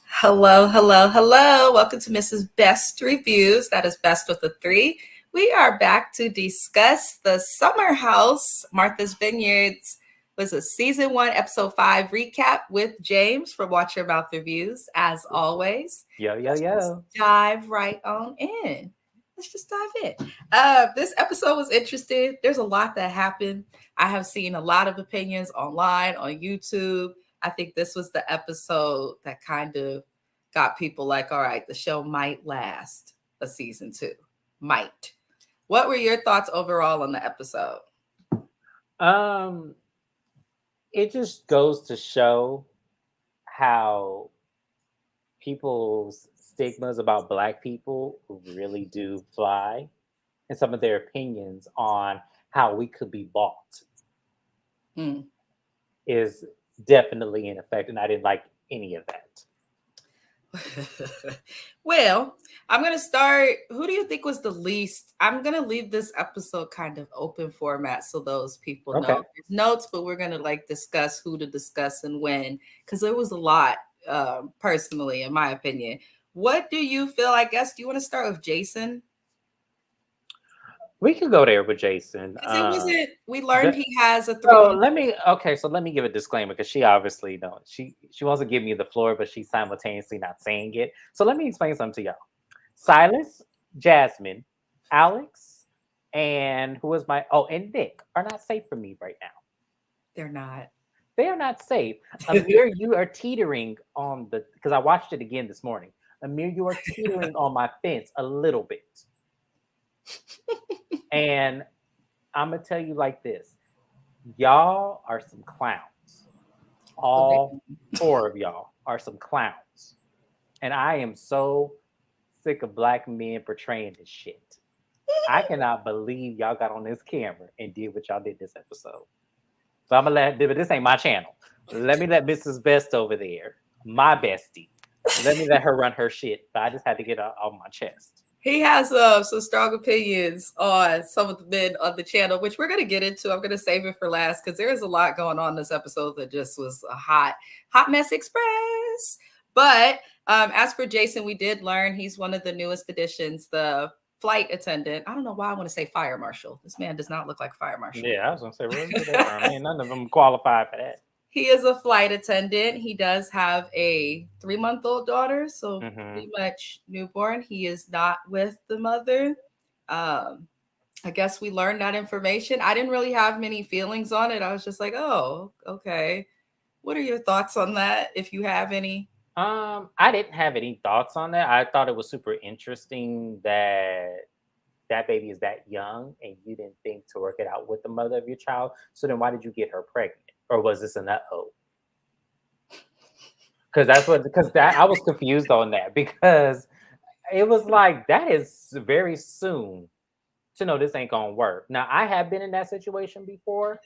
Hello, hello, hello. Welcome to Mrs. Best Reviews. That is best with a three. We are back to discuss the Summer House, Martha's Vineyards. Was a season one, episode 5 recap with James from Watch Your Mouth Reviews. As always, Yo, yo, let's just yo. dive right on in. Let's just dive in. This episode was interesting. There's a lot that happened. I have seen a lot of opinions online, on YouTube. I think this was the episode that kind of got people like, all right, the show might last a season 2. Might. What were your thoughts overall on the episode? Um, it just goes to show how people's stigmas about Black people really do fly, and some of their opinions on how we could be bought Hmm. is definitely in effect, and I didn't like any of that. Well, I'm going to start. Who do you think was the least? I'm going to leave this episode kind of open format so those people know. Okay. There's notes, but we're going to like discuss who to discuss and when, because there was a lot, personally, in my opinion. What do you feel? I guess, do you want to start with Jason? We could go there with Jason. Because it wasn't, we learned The, he has a so 3 month. let me give a disclaimer because she obviously don't she wants to give me the floor, but she's simultaneously not saying it. So let me explain something to y'all. Silas, Jasmine, Alex, and who is my and Nick are not safe for me right now. They're not. They are not safe. Amir, you are teetering on the because I watched it again this morning. Amir, you are teetering on my fence a little bit. And I'm gonna tell you like this. Y'all are some clowns. All 4 of y'all are some clowns. And I am so sick of Black men portraying this shit. I cannot believe y'all got on this camera and did what y'all did this episode. So I'm gonna but this ain't my channel. Let me let Mrs. Best over there, my bestie. Let me let her run her shit. But I just had to get it off my chest. He has some strong opinions on some of the men on the channel, which we're going to get into. I'm going to save it for last because there is a lot going on in this episode that just was a hot mess express. But as for Jason, we did learn he's one of the newest additions, the flight attendant. I don't know why I want to say fire marshal. This man does not look like a fire marshal. Yeah, I was gonna say, where's that from? Ain't none of them qualified for that. He is a flight attendant. He does have a 3-month-old daughter, so Mm-hmm. pretty much newborn. He is not with the mother. Um, I guess we learned that information. I didn't really have many feelings on it. I was just like, oh, okay. What are your thoughts on that, if you have any? I didn't have any thoughts on that. I thought it was super interesting that that baby is that young and you didn't think to work it out with the mother of your child. So then why did you get her pregnant? Or was this an uh-oh? Because that I was confused on that because it was like that is very soon to know this ain't gonna work. Now I have been in that situation before,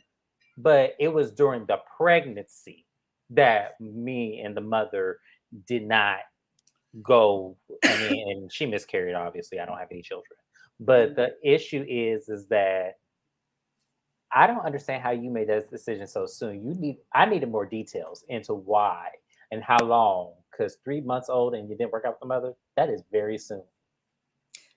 but it was during the pregnancy that me and the mother did not go. I mean, and she miscarried. Obviously, I don't have any children. But the issue is that I don't understand how you made that decision so soon. I needed more details into why and how long. Because 3 months old and you didn't work out with the mother, that is very soon.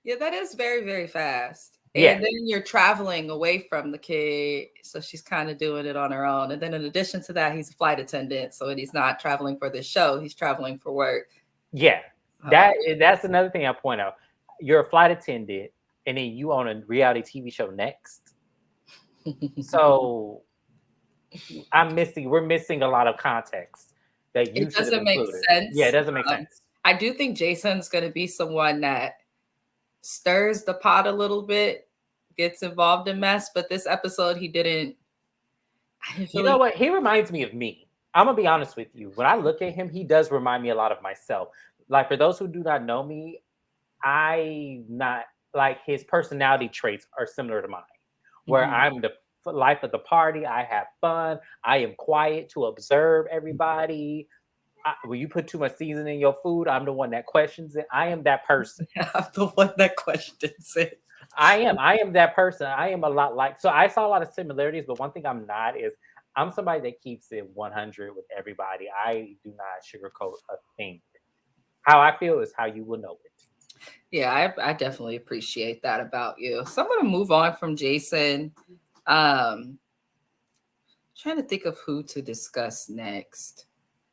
Yeah, that is very, very fast. Yeah, And then you're traveling away from the kid. So she's kind of doing it on her own. And then in addition to that, he's a flight attendant. So he's not traveling for the show, he's traveling for work. yeah. That's another thing I point out. You're a flight attendant, and then you own a reality TV show next. So we're missing a lot of context that you It should have doesn't make included. Yeah, it sense. doesn't make sense. I do think Jason's going to be someone that stirs the pot a little bit, gets involved in mess. But this episode, he didn't. I didn't You feel know he. what? He reminds me of me. I'm gonna be honest with you. When I look at him, he does remind me a lot of myself. Like for those who do not know me, I not like his personality traits are similar to mine. Where Mhm. I'm the life of the party. I have fun. I am quiet to observe everybody. When you put too much seasoning in your food, I'm the one that questions it. I am that person. I'm the one that questions it. I am. I am that person. I am a lot like. So I saw a lot of similarities, but one thing I'm not is I'm somebody that keeps it 100 with everybody. I do not sugarcoat a thing. How I feel is how you will know it. Yeah, I definitely appreciate that about you. So I'm gonna move on from Jason. Trying to think of who to discuss next.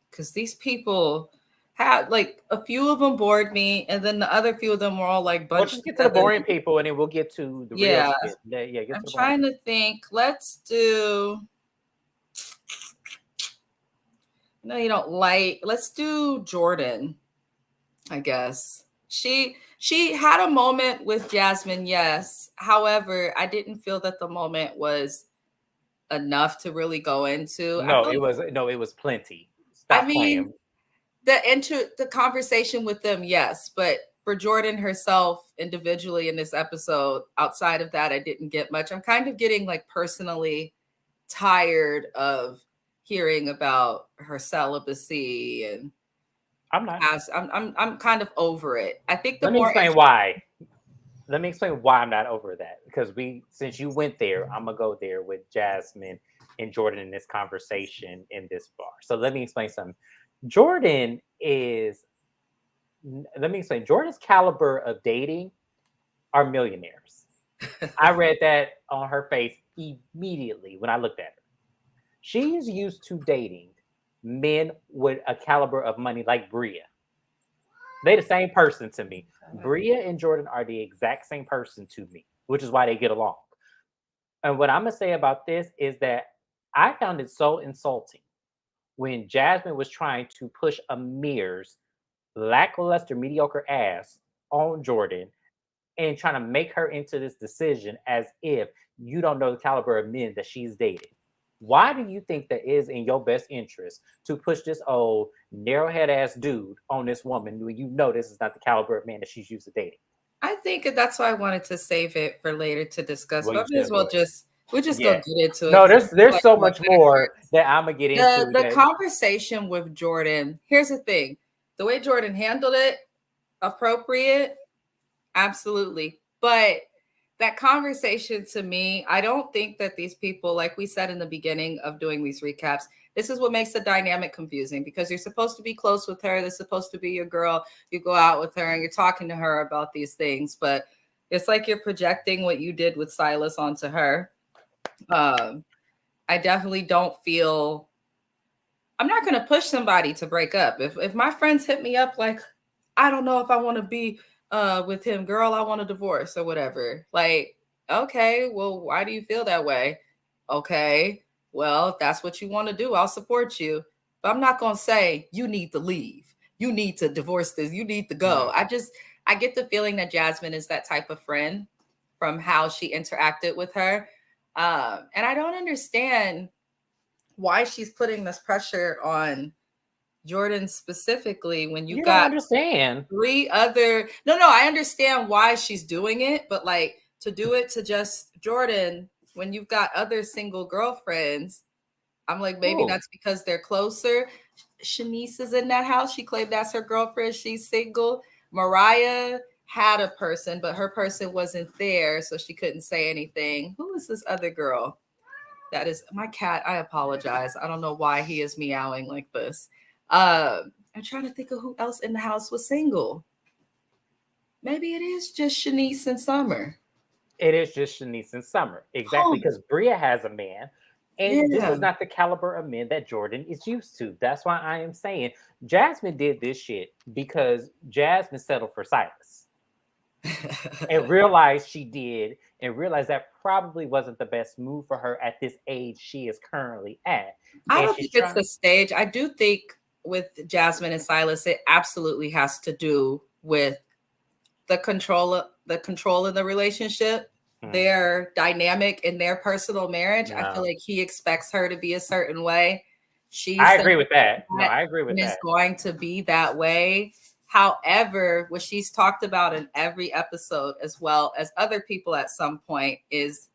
Because these people had like a few of them bored me, and then the other few of them were all like We'll bunched just get to the together. boring people and then we'll get to the real Yeah, shit. Yeah, get I'm to the boring trying people. to think. Let's do. No, you don't like. Let's do Jordan. I guess she had a moment with Jasmine. Yes, however, I didn't feel that the moment was enough to really go into. I feel like, It was plenty. I Stop mean, playing. the conversation with them, yes, but for Jordan herself individually in this episode, outside of that, I didn't get much. I'm kind of getting like personally tired of hearing about her celibacy, and I'm not. as I'm kind of over it. I think the Let me more explain why. Let me explain why I'm not over that. Because since you went there, I'm gonna go there with Jasmine and Jordan in this conversation in this bar. So let me explain something. Jordan is. Let me explain. Jordan's caliber of dating are millionaires. I read that on her face immediately when I looked at her. She's used to dating men with a caliber of money like Bria. They the same person to me. Bria and Jordan are the exact same person to me, which is why they get along. And what I'm gonna say about this is that I found it so insulting when Jasmine was trying to push Amir's lackluster, mediocre ass on Jordan and trying to make her into this decision as if you don't know the caliber of men that she's dated. Why do you think that is in your best interest to push this old narrowhead ass dude on this woman when you know this is not the caliber of man that she's used to dating? I think that's why I wanted to save it for later to discuss, Well, but you I may still as well do it. just we'll just go Yeah. get into it No, 'cause I feel there's like so going much more backwards. that I'm gonna get into The that. conversation with Jordan, here's the thing. The way Jordan handled it, appropriate, absolutely. But that conversation to me, I don't think that these people, like we said in the beginning of doing these recaps, this is what makes the dynamic confusing because you're supposed to be close with her. They're supposed to be your girl. You go out with her and you're talking to her about these things, but it's like you're projecting what you did with Silas onto her. Um, I definitely don't feel I'm not going to push somebody to break up. If my friends hit me up like, I don't know if I want to be with him, girl, I want a divorce or whatever. Like, okay, well, why do you feel that way? Okay, well, if that's what you want to do, I'll support you. But I'm not going to say you need to leave. You need to divorce this. You need to go. Mm. I get the feeling that Jasmine is that type of friend from how she interacted with her. And I don't understand why she's putting this pressure on Jordan specifically when you You don't got understand. three other no, I understand why she's doing it, but like to do it to just Jordan when you've got other single girlfriends, I'm like, maybe Who? that's because they're closer. Shanice is in that house. She claimed that's her girlfriend. She's single. Mariah had a person, but her person wasn't there, so she couldn't say anything. Who is this other girl? That is my cat. I apologize. I don't know why he is meowing like this. I'm trying to think of who else in the house was single. Maybe it is just Shanice and Summer. It is just Shanice and Summer. Exactly, Oh, because Bria has a man, and this yeah. is not the caliber of men that Jordan is used to. That's why I am saying Jasmine did this shit because Jasmine settled for Silas and realized she did, and realized that probably wasn't the best move for her at this age she is currently at. I And don't she's think it's trying. the stage. I do think with Jasmine and Silas, it absolutely has to do with the control in the relationship, Hmm, their dynamic in their personal marriage. I feel no, like he expects her to be a certain way. I She's agree with that. No, that I agree with and is that. going to be that way. However, what she's talked about in every episode, as well as other people at some point, is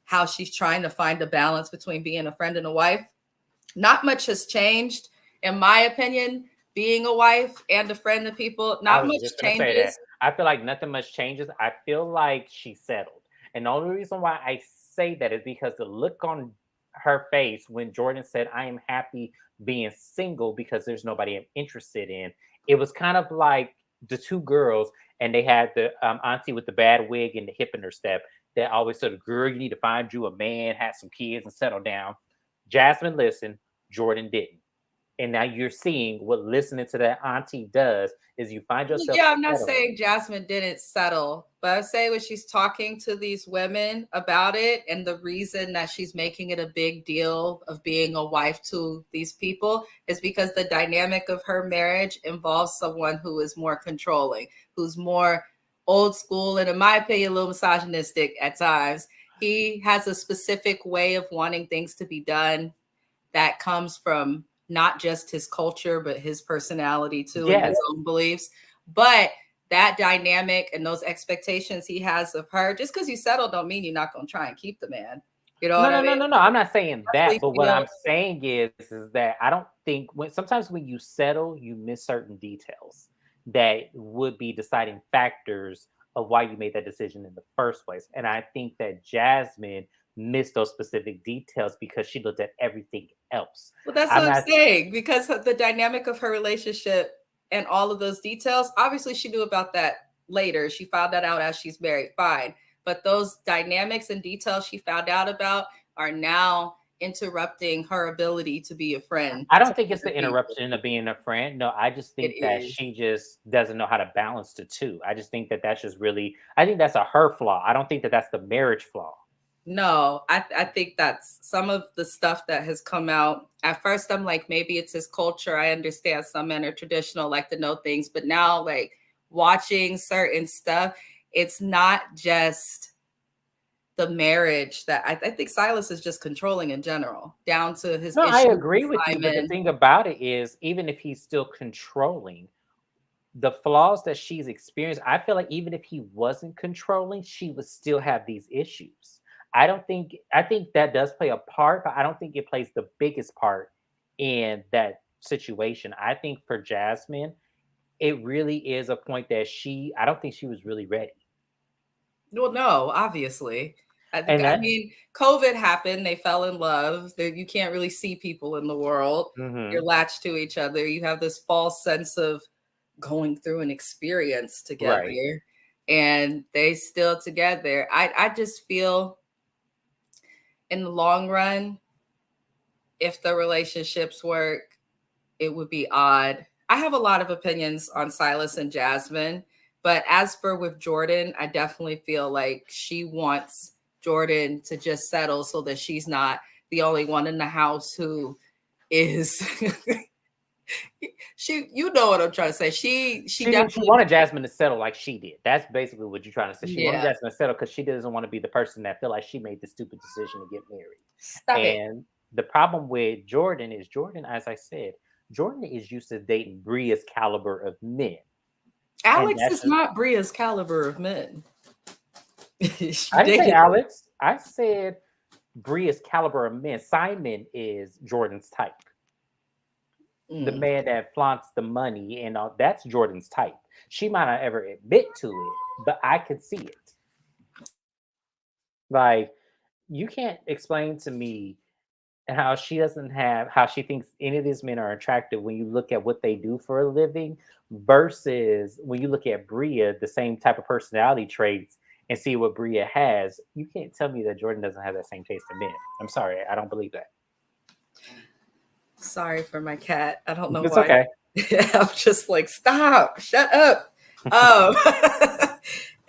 how she's trying to find a balance between being a friend and a wife. Not much has changed, in my opinion, being a wife and a friend to people. I Not was much just gonna say that. changes. I feel like nothing much changes. I feel like she settled. And the only reason why I say that is because the look on her face when Jordan said, "I am happy being single because there's nobody I'm interested in." It was kind of like the two girls, and they had the auntie with the bad wig and the hip in her step that always said, "Girl, you need to find you a man, have some kids, and settle down." Jasmine listened, Jordan didn't. And now you're seeing what listening to that auntie does is you find yourself Yeah, I'm not settling. saying Jasmine didn't settle, but I say when she's talking to these women about it and the reason that she's making it a big deal of being a wife to these people is because the dynamic of her marriage involves someone who is more controlling, who's more old school, and in my opinion, a little misogynistic at times. He has a specific way of wanting things to be done that comes from not just his culture, but his personality too and his Yes. own beliefs. But that dynamic and those expectations he has of her, just because you settle don't mean you're not going to try and keep the man. You know No, what I no, no, mean? no, no. I'm not saying that, Especially but what feel, I'm saying is that I don't think when sometimes when you settle, you miss certain details that would be deciding factors of why you made that decision in the first place. And I think that Jasmine missed those specific details because she looked at everything else. well, that's I'm what I'm not saying, because of the dynamic of her relationship and all of those details. Obviously, she knew about that later. She found that out as she's married, fine. But those dynamics and details she found out about are now interrupting her ability to be a friend I to don't think it's other the people. interruption of being a friend. No, I just It think that is. she just doesn't know how to balance the two. I just think that that's just really, I think that's a her flaw. I don't think that that's the marriage flaw. No, I think that's some of the stuff that has come out. At first, I'm like, maybe it's his culture. I understand some men are traditional, like to know things, but now, like watching certain stuff, it's not just the marriage that I think Silas is just controlling in general, down to his No, I issues with agree with you. But the Simon. thing about it is, even if he's still controlling, the flaws that she's experienced, I feel like even if he wasn't controlling, she would still have these issues. I think that does play a part, but I don't think it plays the biggest part in that situation. I think for Jasmine, it really is a point that I don't think she was really ready. Well, no, obviously. And I that mean, COVID happened. They fell in love. You can't really see people in the world. You're mhm, latched to each other. You have this false sense of going through an experience right. together, and they still together. I just feel in the long run, if the relationships work, it would be odd. I have a lot of opinions on Silas and Jasmine, but as for with Jordan, I definitely feel like she wants Jordan to just settle so that she's not the only one in the house who is she, you know what I'm trying to say. She She definitely, wanted Jasmine to settle like she did. That's basically what you're trying to say. She wanted yeah. Jasmine to settle because she doesn't want to be the person that feel like she made the stupid decision to get married. Stop it. And the problem with Jordan is Jordan, as I said, Jordan is used to dating Bria's caliber of men. And Alex that's is just not Bria's caliber of men. She I didn't say dated. Alex. I said Bria's caliber of men. Simon is Jordan's type. The Mm. man that flaunts the money and all that's Jordan's type. She might not ever admit to it, but I could see it. Like you can't explain to me how she thinks any of these men are attractive when you look at what they do for a living versus when you look at Bria, the same type of personality traits and see what Bria has. You can't tell me that Jordan doesn't have that same taste in men. I'm sorry, I don't believe that. Sorry for my cat. I don't know It's why. okay. I'm just like, stop, shut up. Um,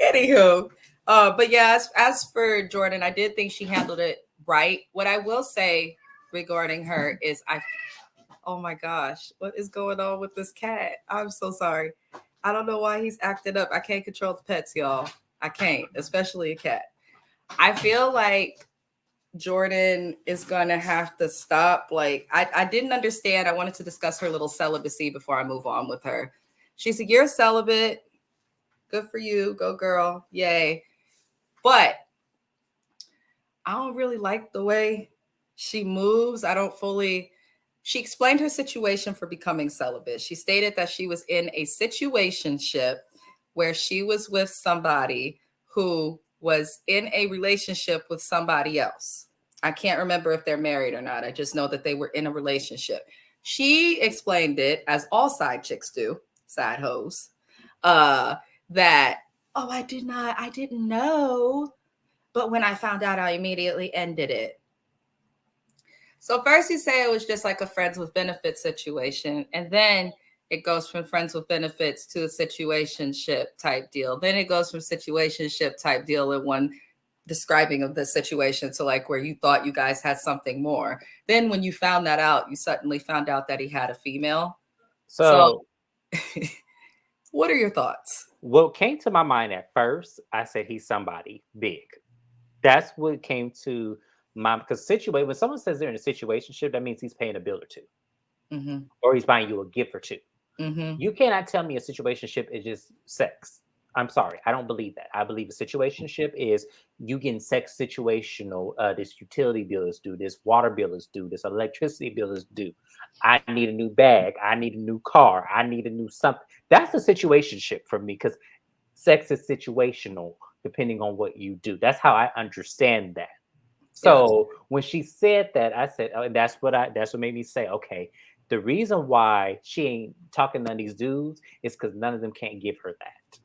anywho, but yeah, as for Jordan, I did think she handled it right. What I will say regarding her is, oh my gosh, what is going on with this cat? I'm so sorry. I don't know why he's acting up. I can't control the pets, y'all. I can't, especially a cat. I feel like Jordan is gonna have to stop. Like, I didn't understand. I wanted to discuss her little celibacy before I move on with her. She's a year celibate. Good for you. Go girl. Yay. But I don't really like the way she moves. I don't fully. She explained her situation for becoming celibate. She stated that she was in a situationship where she was with somebody who was in a relationship with somebody else. I can't remember if they're married or not. I just know that they were in a relationship. She explained it, as all side chicks do, side hoes, that, oh, I didn't know. But when I found out, I immediately ended it. So first you say it was just like a friends with benefits situation, and then it goes from friends with benefits to a situationship type deal. Then it goes from situationship type deal in one describing of the situation to like where you thought you guys had something more. Then when you found that out, you suddenly found out that he had a female. So So what are your thoughts? what came to my mind at first, I said he's somebody big. That's what came to my because situation when someone says they're in a situationship, that means he's paying a bill or two, Mm-hmm. or he's buying you a gift or two. Mm-hmm. You cannot tell me a situationship is just sex. I'm sorry, I don't believe that. I believe a situationship is you getting sex situational. This utility bill is due. This water bill is due. This electricity bill is due. I need a new bag. I need a new car. I need a new something. That's a situationship for me because sex is situational depending on what you do. That's how I understand that. Yeah. So when she said that, I said, oh, and that's what made me say, okay, the reason why she ain't talking to these dudes is because none of them can't give her that.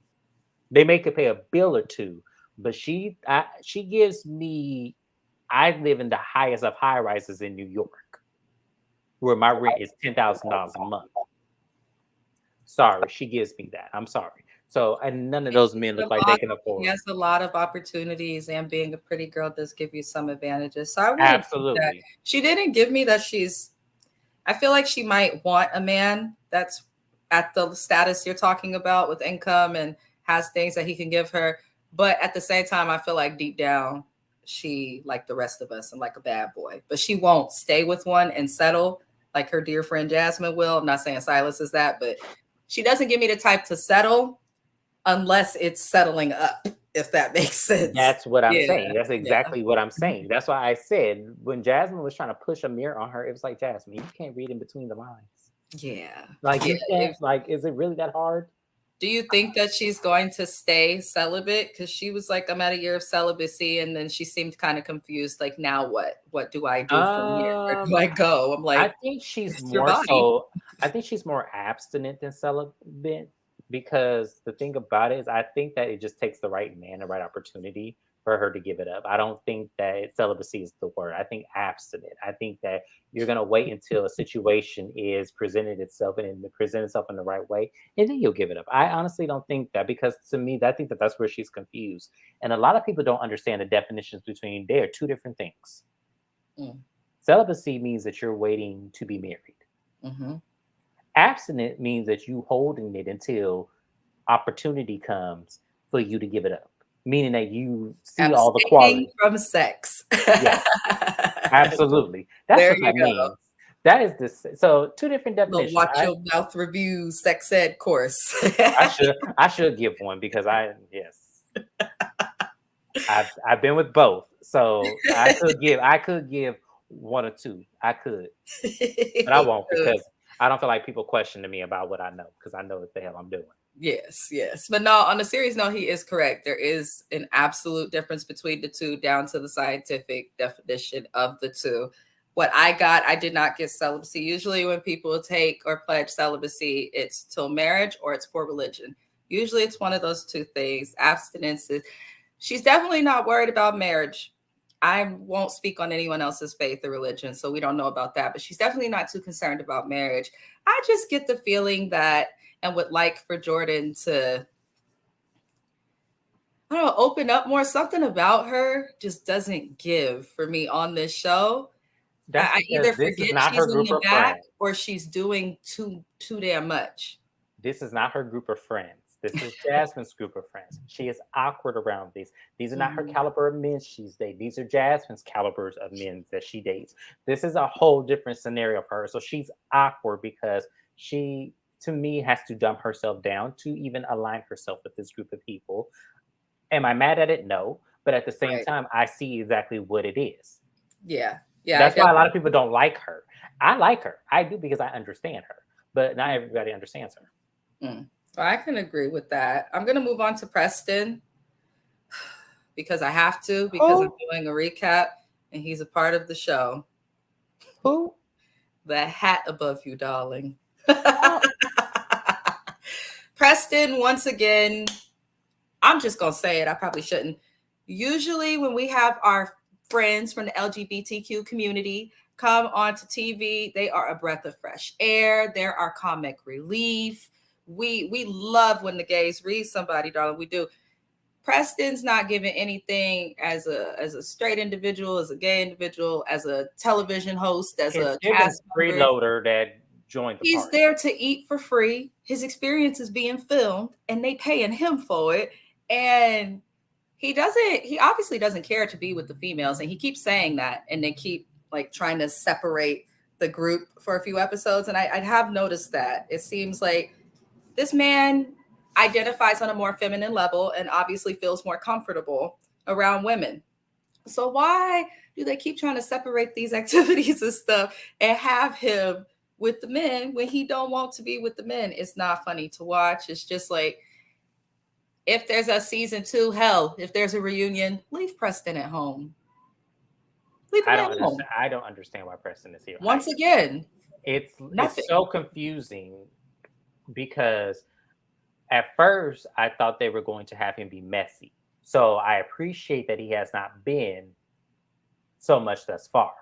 They make her pay a bill or two, but she gives me. I live in the highest of high rises in New York, where my rent is $10,000 a month. Sorry, she gives me that. I'm sorry. So, and none of those men look like they can He afford. has a lot of opportunities, and being a pretty girl does give you some advantages. So I would agree that Absolutely. she didn't give me that she's. I feel like she might want a man that's at the status you're talking about with income and has things that he can give her. But at the same time, I feel like deep down, she, like the rest of us, and like a bad boy. But she won't stay with one and settle like her dear friend Jasmine will. I'm not saying Silas is that, but she doesn't give me the type to settle unless it's settling up, if that makes sense. That's what I'm Yeah. saying. That's Yeah. exactly what I'm saying. That's why I said when Jasmine was trying to push a mirror on her, it was like, Jasmine, you can't read in between the lines. Yeah. Like Yeah. you can't. Like, is it really that hard? Do you think that she's going to stay celibate? Because she was like, I'm at a year of celibacy. And then she seemed kind of confused. Like, now what? What do I do from here? Where do Um, I go? I'm I like, think she's it's your more body. so. I think she's more abstinent than celibate because the thing about it is, I think that it just takes the right man, the right opportunity for her to give it up. I don't think that celibacy is the word. I think abstinent. I think that you're gonna wait until a situation is presented itself and it present itself in the right way, and then you'll give it up. I honestly don't think that because to me, I think that that's where she's confused, and a lot of people don't understand the definitions between. They are two different things. Mm, Celibacy means that you're waiting to be married. mhm. Abstinent means that you holding it until opportunity comes for you to give it up, meaning that you see all the Abstaining quality. from sex. Yes, absolutely. That's There what you that go. means. That is this. So two different The definitions. Watch Your Mouth Review sex ed course. I should give one because yes, I've been with both, so I could give one or two. I could, but I won't because I don't feel like people questioning me about what I know because I know what the hell I'm doing. Yes, yes. But no, on a serious note, he is correct. There is an absolute difference between the two, down to the scientific definition of the two. What I got, I did not get celibacy. Usually, when people take or pledge celibacy, it's till marriage or it's for religion. Usually, it's one of those two things. Abstinence is, she's definitely not worried about marriage. I won't speak on anyone else's faith or religion, so we don't know about that. But she's definitely not too concerned about marriage. I just get the feeling that, and would like for Jordan to, I don't know, open up more. Something about her just doesn't give for me on this show. That's I either because this is forget not her she's in group the of back friends. or she's doing too damn much. This is not her group of friends. This is Jasmine's group of friends. She is awkward around these. These are not her Mhm. caliber of men she's dating. These are Jasmine's calibers of men that she dates. This is a whole different scenario for her. So she's awkward because she, to me, has to dumb herself down to even align herself with this group of people. Am I mad at it? No. But at the same Right. time, I see exactly what it is. Yeah. Yeah. I That's why a lot of definitely. people don't like her. I like her. I do because I understand her. But not everybody understands her. Mm. Well, I can agree with that. I'm going to move on to Preston because I have to, because I'm Oh, doing a recap. and he's a part of the show. Who? The hat above you, darling. Oh, Preston, once again, I'm just going to say it. I probably shouldn't. Usually, when we have our friends from the LGBTQ community come onto TV, they are a breath of fresh air. They're our comic relief. We love when the gays read somebody, darling. We do. Preston's not giving anything as a straight individual, as a gay individual, as a television host, as it's a given cast member. freeloader that joined the He's party. there to eat for free. His experience is being filmed and they paying him for it. And he obviously doesn't care to be with the females. And he keeps saying that. And they keep like trying to separate the group for a few episodes. And I have noticed that. It seems like this man identifies on a more feminine level and obviously feels more comfortable around women. So why do they keep trying to separate these activities and stuff and have him with the men when he don't want to be with the men? It's not funny to watch. It's just like, if there's a season 2, hell, if there's a reunion, leave Preston at home. Leave him at home. I don't understand why Preston is here. Once again, it's nothing. so confusing because at first I thought they were going to have him be messy. So I appreciate that he has not been so much thus far.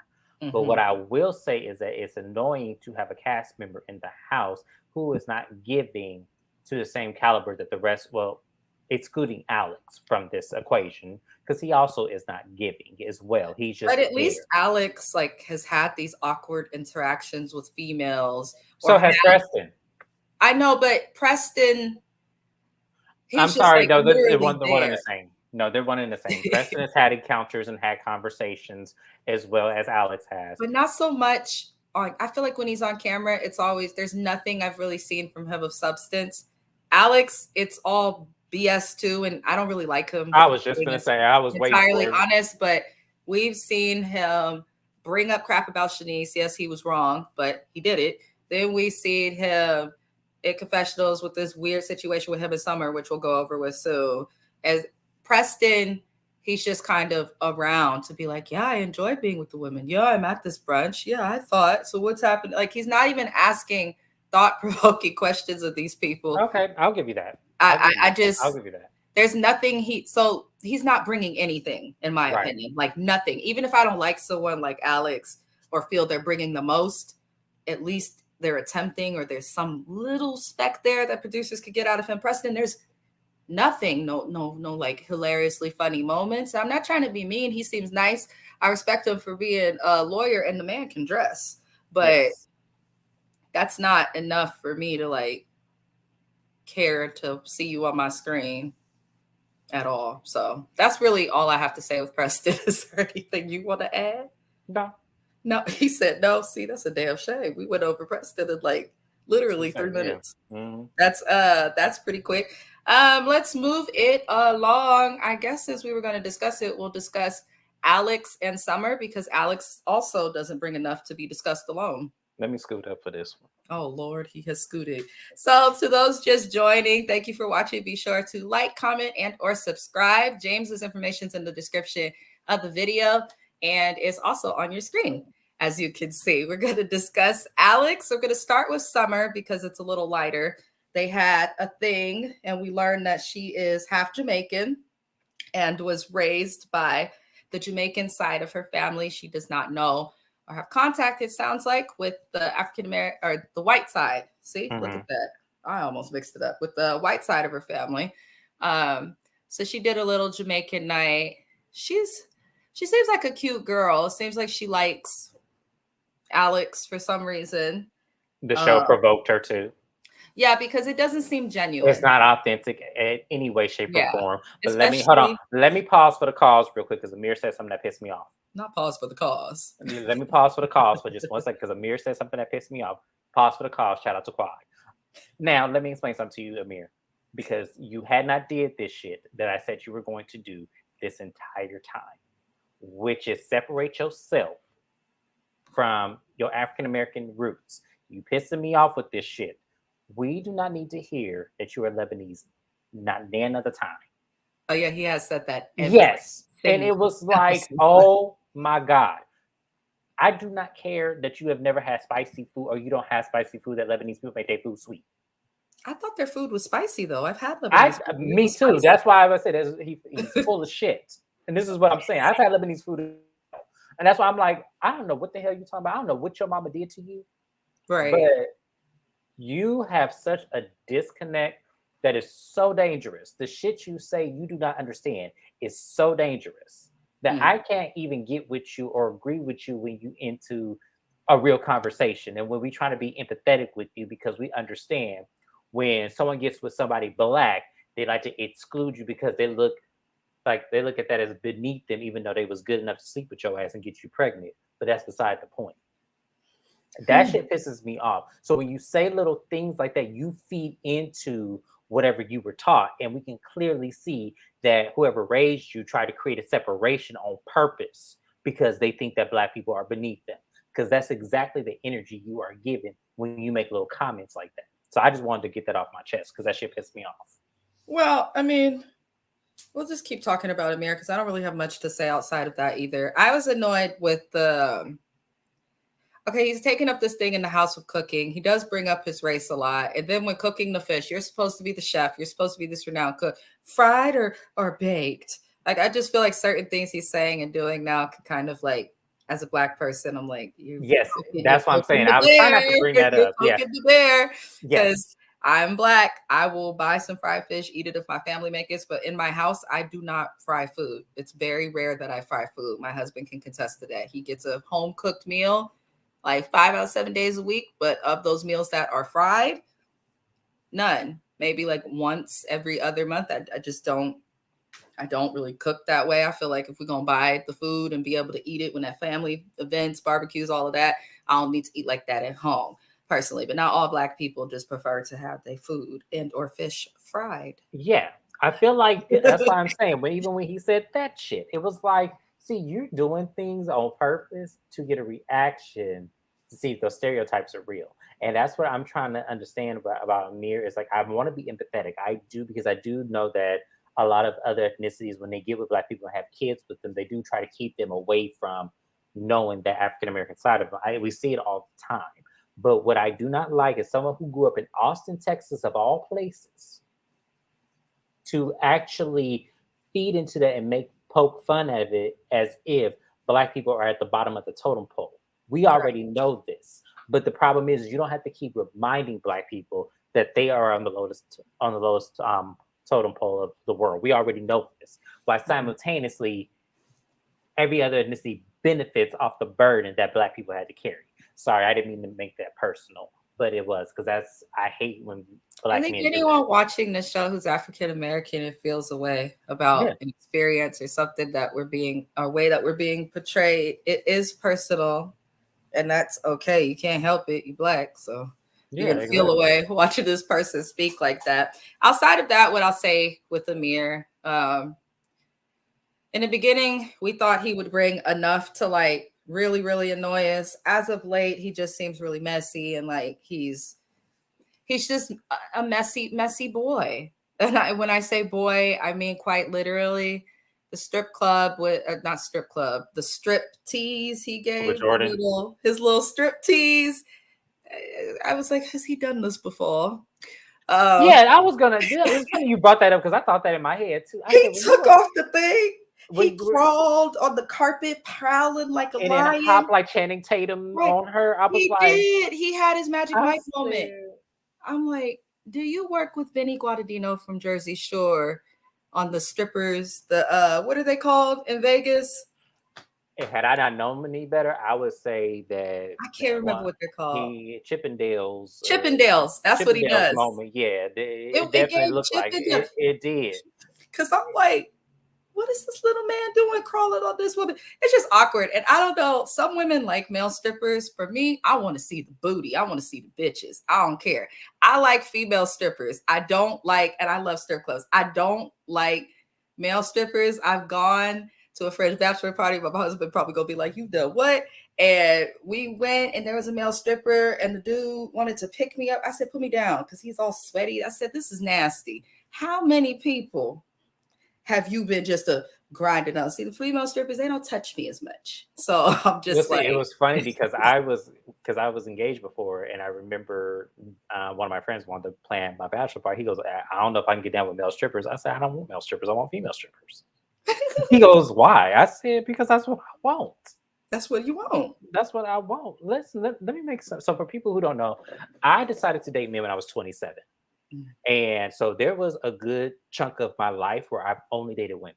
But what I will say is that it's annoying to have a cast member in the house who is not giving to the same caliber that the rest, well, excluding Alex from this equation, because he also is not giving as well. He's just. But at least Alex like has had these awkward interactions with females. So has Preston. I know, but Preston. I'm sorry, like, no, they're one and the same. No, they're one and the same. Preston has had encounters and had conversations as well as Alex has. But not so much on, I feel like when he's on camera, it's always, there's nothing I've really seen from him of substance. Alex, it's all BS too, and I don't really like him. I was just going to say, I was entirely honest, but we've seen him bring up crap about Shanice. Yes, he was wrong, but he did it. Then we seen him in confessionals with this weird situation with him and Summer, which we'll go over with soon. As Preston, he's just kind of around to be like, yeah, I enjoyed being with the women. Yeah, I'm at this brunch. Yeah, I thought. So what's happened? Like, he's not even asking thought-provoking questions of these people. Okay, I'll give you that. I'll give you that. There's nothing he's not bringing anything, in my opinion. Like, nothing. Even if I don't like someone like Alex or feel they're bringing the most, at least they're attempting, or there's some little speck there that producers could get out of him. Preston, there's nothing, no like hilariously funny moments. I'm not trying to be mean. He seems nice. I respect him for being a lawyer, and the man can dress, but that's not enough for me to like care to see you on my screen at all. So that's really all I have to say with Preston. Is there anything you want to add? No, he said no. See, that's a damn shame. We went over Preston in like literally 3 minutes. Mm-hmm. That's pretty quick. Let's move it along. I guess since we were going to discuss it, we'll discuss Alex and Summer, because Alex also doesn't bring enough to be discussed alone. Let me scoot up for this one. Oh, Lord, he has scooted. So to those just joining, thank you for watching. Be sure to like, comment, and or subscribe. James's information is in the description of the video and is also on your screen. As you can see, we're going to discuss Alex. We're going to start with Summer because it's a little lighter. They had a thing, and we learned that she is half Jamaican and was raised by the Jamaican side of her family. She does not know or have contact, it sounds like, with the African-American or the white side. See, look at that. I almost mixed it up with the white side of her family. So she did a little Jamaican night. She seems like a cute girl. It seems like she likes Alex for some reason. The show provoked her to. Yeah, because it doesn't seem genuine. It's not authentic in any way, shape, or form. But hold on. Let me pause for the cause real quick, because Amir said something that pissed me off. Not pause for the cause. Let me pause for the cause for just 1 second, because Amir said something that pissed me off. Pause for the cause. Shout out to Quad. Now, let me explain something to you, Amir, because you had not did this shit that I said you were going to do this entire time, which is separate yourself from your African-American roots. You pissing me off with this shit. We do not need to hear that you are Lebanese, not another time. Oh, yeah, he has said that. Yes. And it was like, oh my God. I do not care that you have never had spicy food or you don't have spicy food, that Lebanese people make their food sweet. I thought their food was spicy though. I've had Lebanese food. And it Me was too. spicy. That's why I said he's full of shit. And this is what I'm saying. I've had Lebanese food, and that's why I'm like, I don't know what the hell you're talking about. I don't know what your mama did to you, Right. but you have such a disconnect that is so dangerous. The shit you say you do not understand is so dangerous that I can't even get with you or agree with you when you into a real conversation and when we try to be empathetic with you because we understand when someone gets with somebody black, they like to exclude you because they look at that as beneath them, even though they was good enough to sleep with your ass and get you pregnant. But that's beside the point. That shit pisses me off. So when you say little things like that, you feed into whatever you were taught. And we can clearly see that whoever raised you tried to create a separation on purpose because they think that black people are beneath them. Because that's exactly the energy you are given when you make little comments like that. So I just wanted to get that off my chest because that shit pissed me off. Well, I mean, we'll just keep talking about Amir because I don't really have much to say outside of that either. I was annoyed with the okay, he's taking up this thing in the house of cooking. He does bring up his race a lot. And then when cooking the fish, you're supposed to be the chef. You're supposed to be this renowned cook. Fried or baked. Like, I just feel like certain things he's saying and doing now can kind of like, as a black person, I'm like, Yes, you're that's what I'm poking saying. the I was trying not to bring bear. that You're up. Yeah. poking the bear. Yes. Because I'm black. I will buy some fried fish, eat it if my family makes it. But in my house, I do not fry food. It's very rare that I fry food. My husband can contest to that. He gets a home cooked meal like 5 out of 7 days a week. But of those meals that are fried, none. Maybe like once every other month. I just don't. I don't really cook that way. I feel like if we're gonna buy the food and be able to eat it when at family events, barbecues, all of that, I don't need to eat like that at home personally. But not all black people just prefer to have their food and or fish fried. Yeah, I feel like that's why I'm saying. When even when he said that shit, it was like, see, you're doing things on purpose to get a reaction to see if those stereotypes are real. And that's what I'm trying to understand about Amir. Is like I want to be empathetic. I do because I do know that a lot of other ethnicities, when they get with black people and have kids with them, they do try to keep them away from knowing the African American side of them. We see it all the time. But what I do not like is someone who grew up in Austin, Texas, of all places, to actually feed into that and poke fun of it as if black people are at the bottom of the totem pole. We already know this, but the problem is you don't have to keep reminding black people that they are on the lowest totem pole of the world. We already know this. While simultaneously, every other ethnicity benefits off the burden that black people had to carry. Sorry, I didn't mean to make that personal, but it was because I hate when black I think men do anyone watching this show who's African American, it feels a way about an experience or something that we're being, a way that we're being portrayed. It is personal, and that's okay. You can't help it. You black, so you're gonna feel a way watching this person speak like that. Outside of that, what I'll say with Amir, in the beginning, we thought he would bring enough to like really, really annoy us. As of late, he just seems really messy and like he's just a messy boy. And when I say boy, I mean quite literally. The strip club with not strip club, the strip tease he gave, his little strip tease. I was like, has he done this before? Yeah, I was gonna. It's funny you brought that up because I thought that in my head too. He took off the thing. He crawled on the carpet, prowling like a lion, and hop like Channing Tatum on her. I was he did. He had his magic Mike moment. I'm like, do you work with Benny Guadagnino from Jersey Shore on the strippers? The what are they called in Vegas? Had I not known any better, I would say that I can't remember what they're called. Chippendales. That's what he does. Moment, yeah, it definitely looked like it. It did. Because I'm like, what is this little man doing crawling on this woman? It's just awkward. And I don't know. Some women like male strippers. For me, I want to see the booty. I want to see the bitches. I don't care. I like female strippers. I don't like, and I love strip clubs. I don't like male strippers. I've gone to a friend's bachelor party. My husband probably gonna be like, you done what? And we went and there was a male stripper and the dude wanted to pick me up. I said, put me down because he's all sweaty. I said, this is nasty. How many people have you been just grinding out. See, the female strippers, they don't touch me as much. So I'm Well, just see, like, it was funny because I was engaged before, and I remember one of my friends wanted to plan my bachelor party. He goes, I don't know if I can get down with male strippers. I said, I don't want male strippers. I want female strippers. He goes, why? I said, because that's what I want. that's what you want. That's what I want. Listen, let me make some. So for people who don't know, I decided to date men when I was 27, and so there was a good chunk of my life where I've only dated women.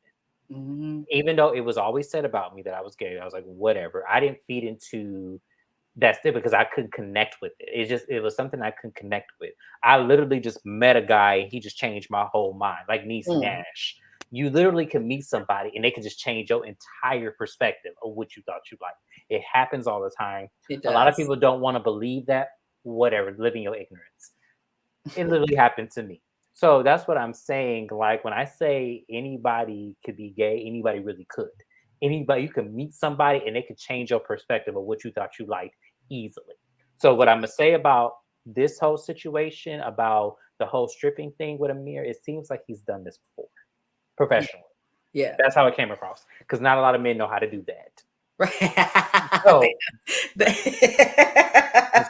Mm-hmm. Even though it was always said about me that I was gay, I was like, whatever. I didn't feed into that's it because I couldn't connect with it. It was something I couldn't connect with. I literally just met a guy and he just changed my whole mind, like Niecy Mm. Nash. You literally can meet somebody and they can just change your entire perspective of what you thought you liked. It happens all the time. It A lot of does. people don't want to believe that. Whatever, living your ignorance. It literally happened to me. So that's what I'm saying. Like when I say anybody could be gay, anybody really could. Anybody, you can meet somebody and they could change your perspective of what you thought you liked easily. So what I'm gonna say about this whole situation, about the whole stripping thing with Amir, it seems like he's done this before professionally. Yeah. That's how it came across. Because not a lot of men know how to do that. Right.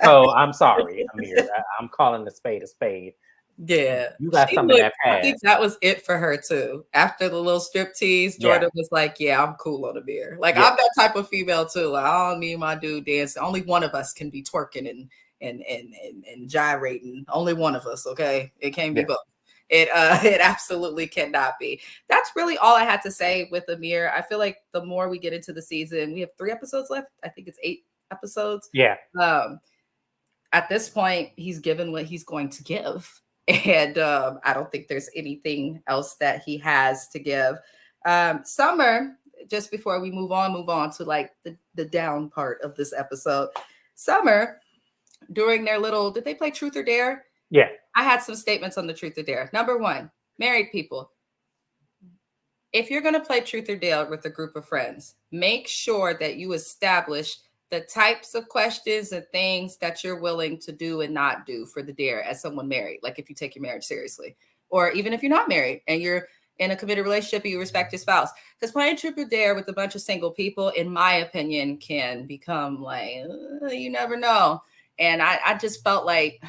So I'm sorry, Amir. I'm calling a spade a spade. Yeah. You got She something looked, that I think passed. that was it for her too. After the little strip tease, Yeah. Jordan was like, yeah, I'm cool on a beer. Like Yeah. I'm that type of female too. Like, I don't need my dude dancing. Only one of us can be twerking and gyrating. Only one of us, okay? It can't be Yeah. both. It absolutely cannot be. That's really all I had to say with Amir. I feel like the more we get into the season, we have 3 episodes left. I think it's 8 episodes. Yeah. At this point, he's given what he's going to give. And I don't think there's anything else that he has to give. Summer, just before we move on to like the down part of this episode. Summer, during their little, did they play Truth or Dare? Yeah. I had some statements on the Truth or Dare. Number 1, married people. If you're going to play Truth or Dare with a group of friends, make sure that you establish the types of questions and things that you're willing to do and not do for the dare as someone married. Like if you take your marriage seriously, or even if you're not married and you're in a committed relationship and you respect your spouse. Because playing Truth or Dare with a bunch of single people, in my opinion, can become like, you never know. And I just felt like,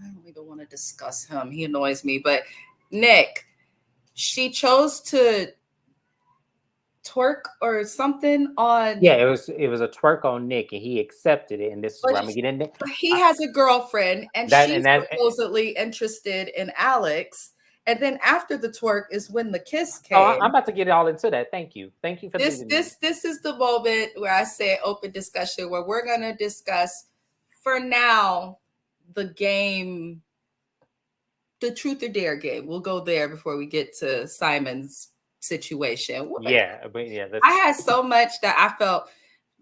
I don't even want to discuss him. He annoys me. But Nick, she chose to twerk or something on. Yeah, it was a twerk on Nick, and he accepted it. And this is where I'm gonna get in there. He has a girlfriend, and That she's and that. supposedly interested in Alex. And then after the twerk is when the kiss Oh, I'm came. about to get all into that. Thank you for This leaving me. this is the moment where I say open discussion, where we're gonna discuss for now the game, the Truth or Dare game. We'll go there before we get to Simon's situation. Yeah, but yeah, I had so much that I felt.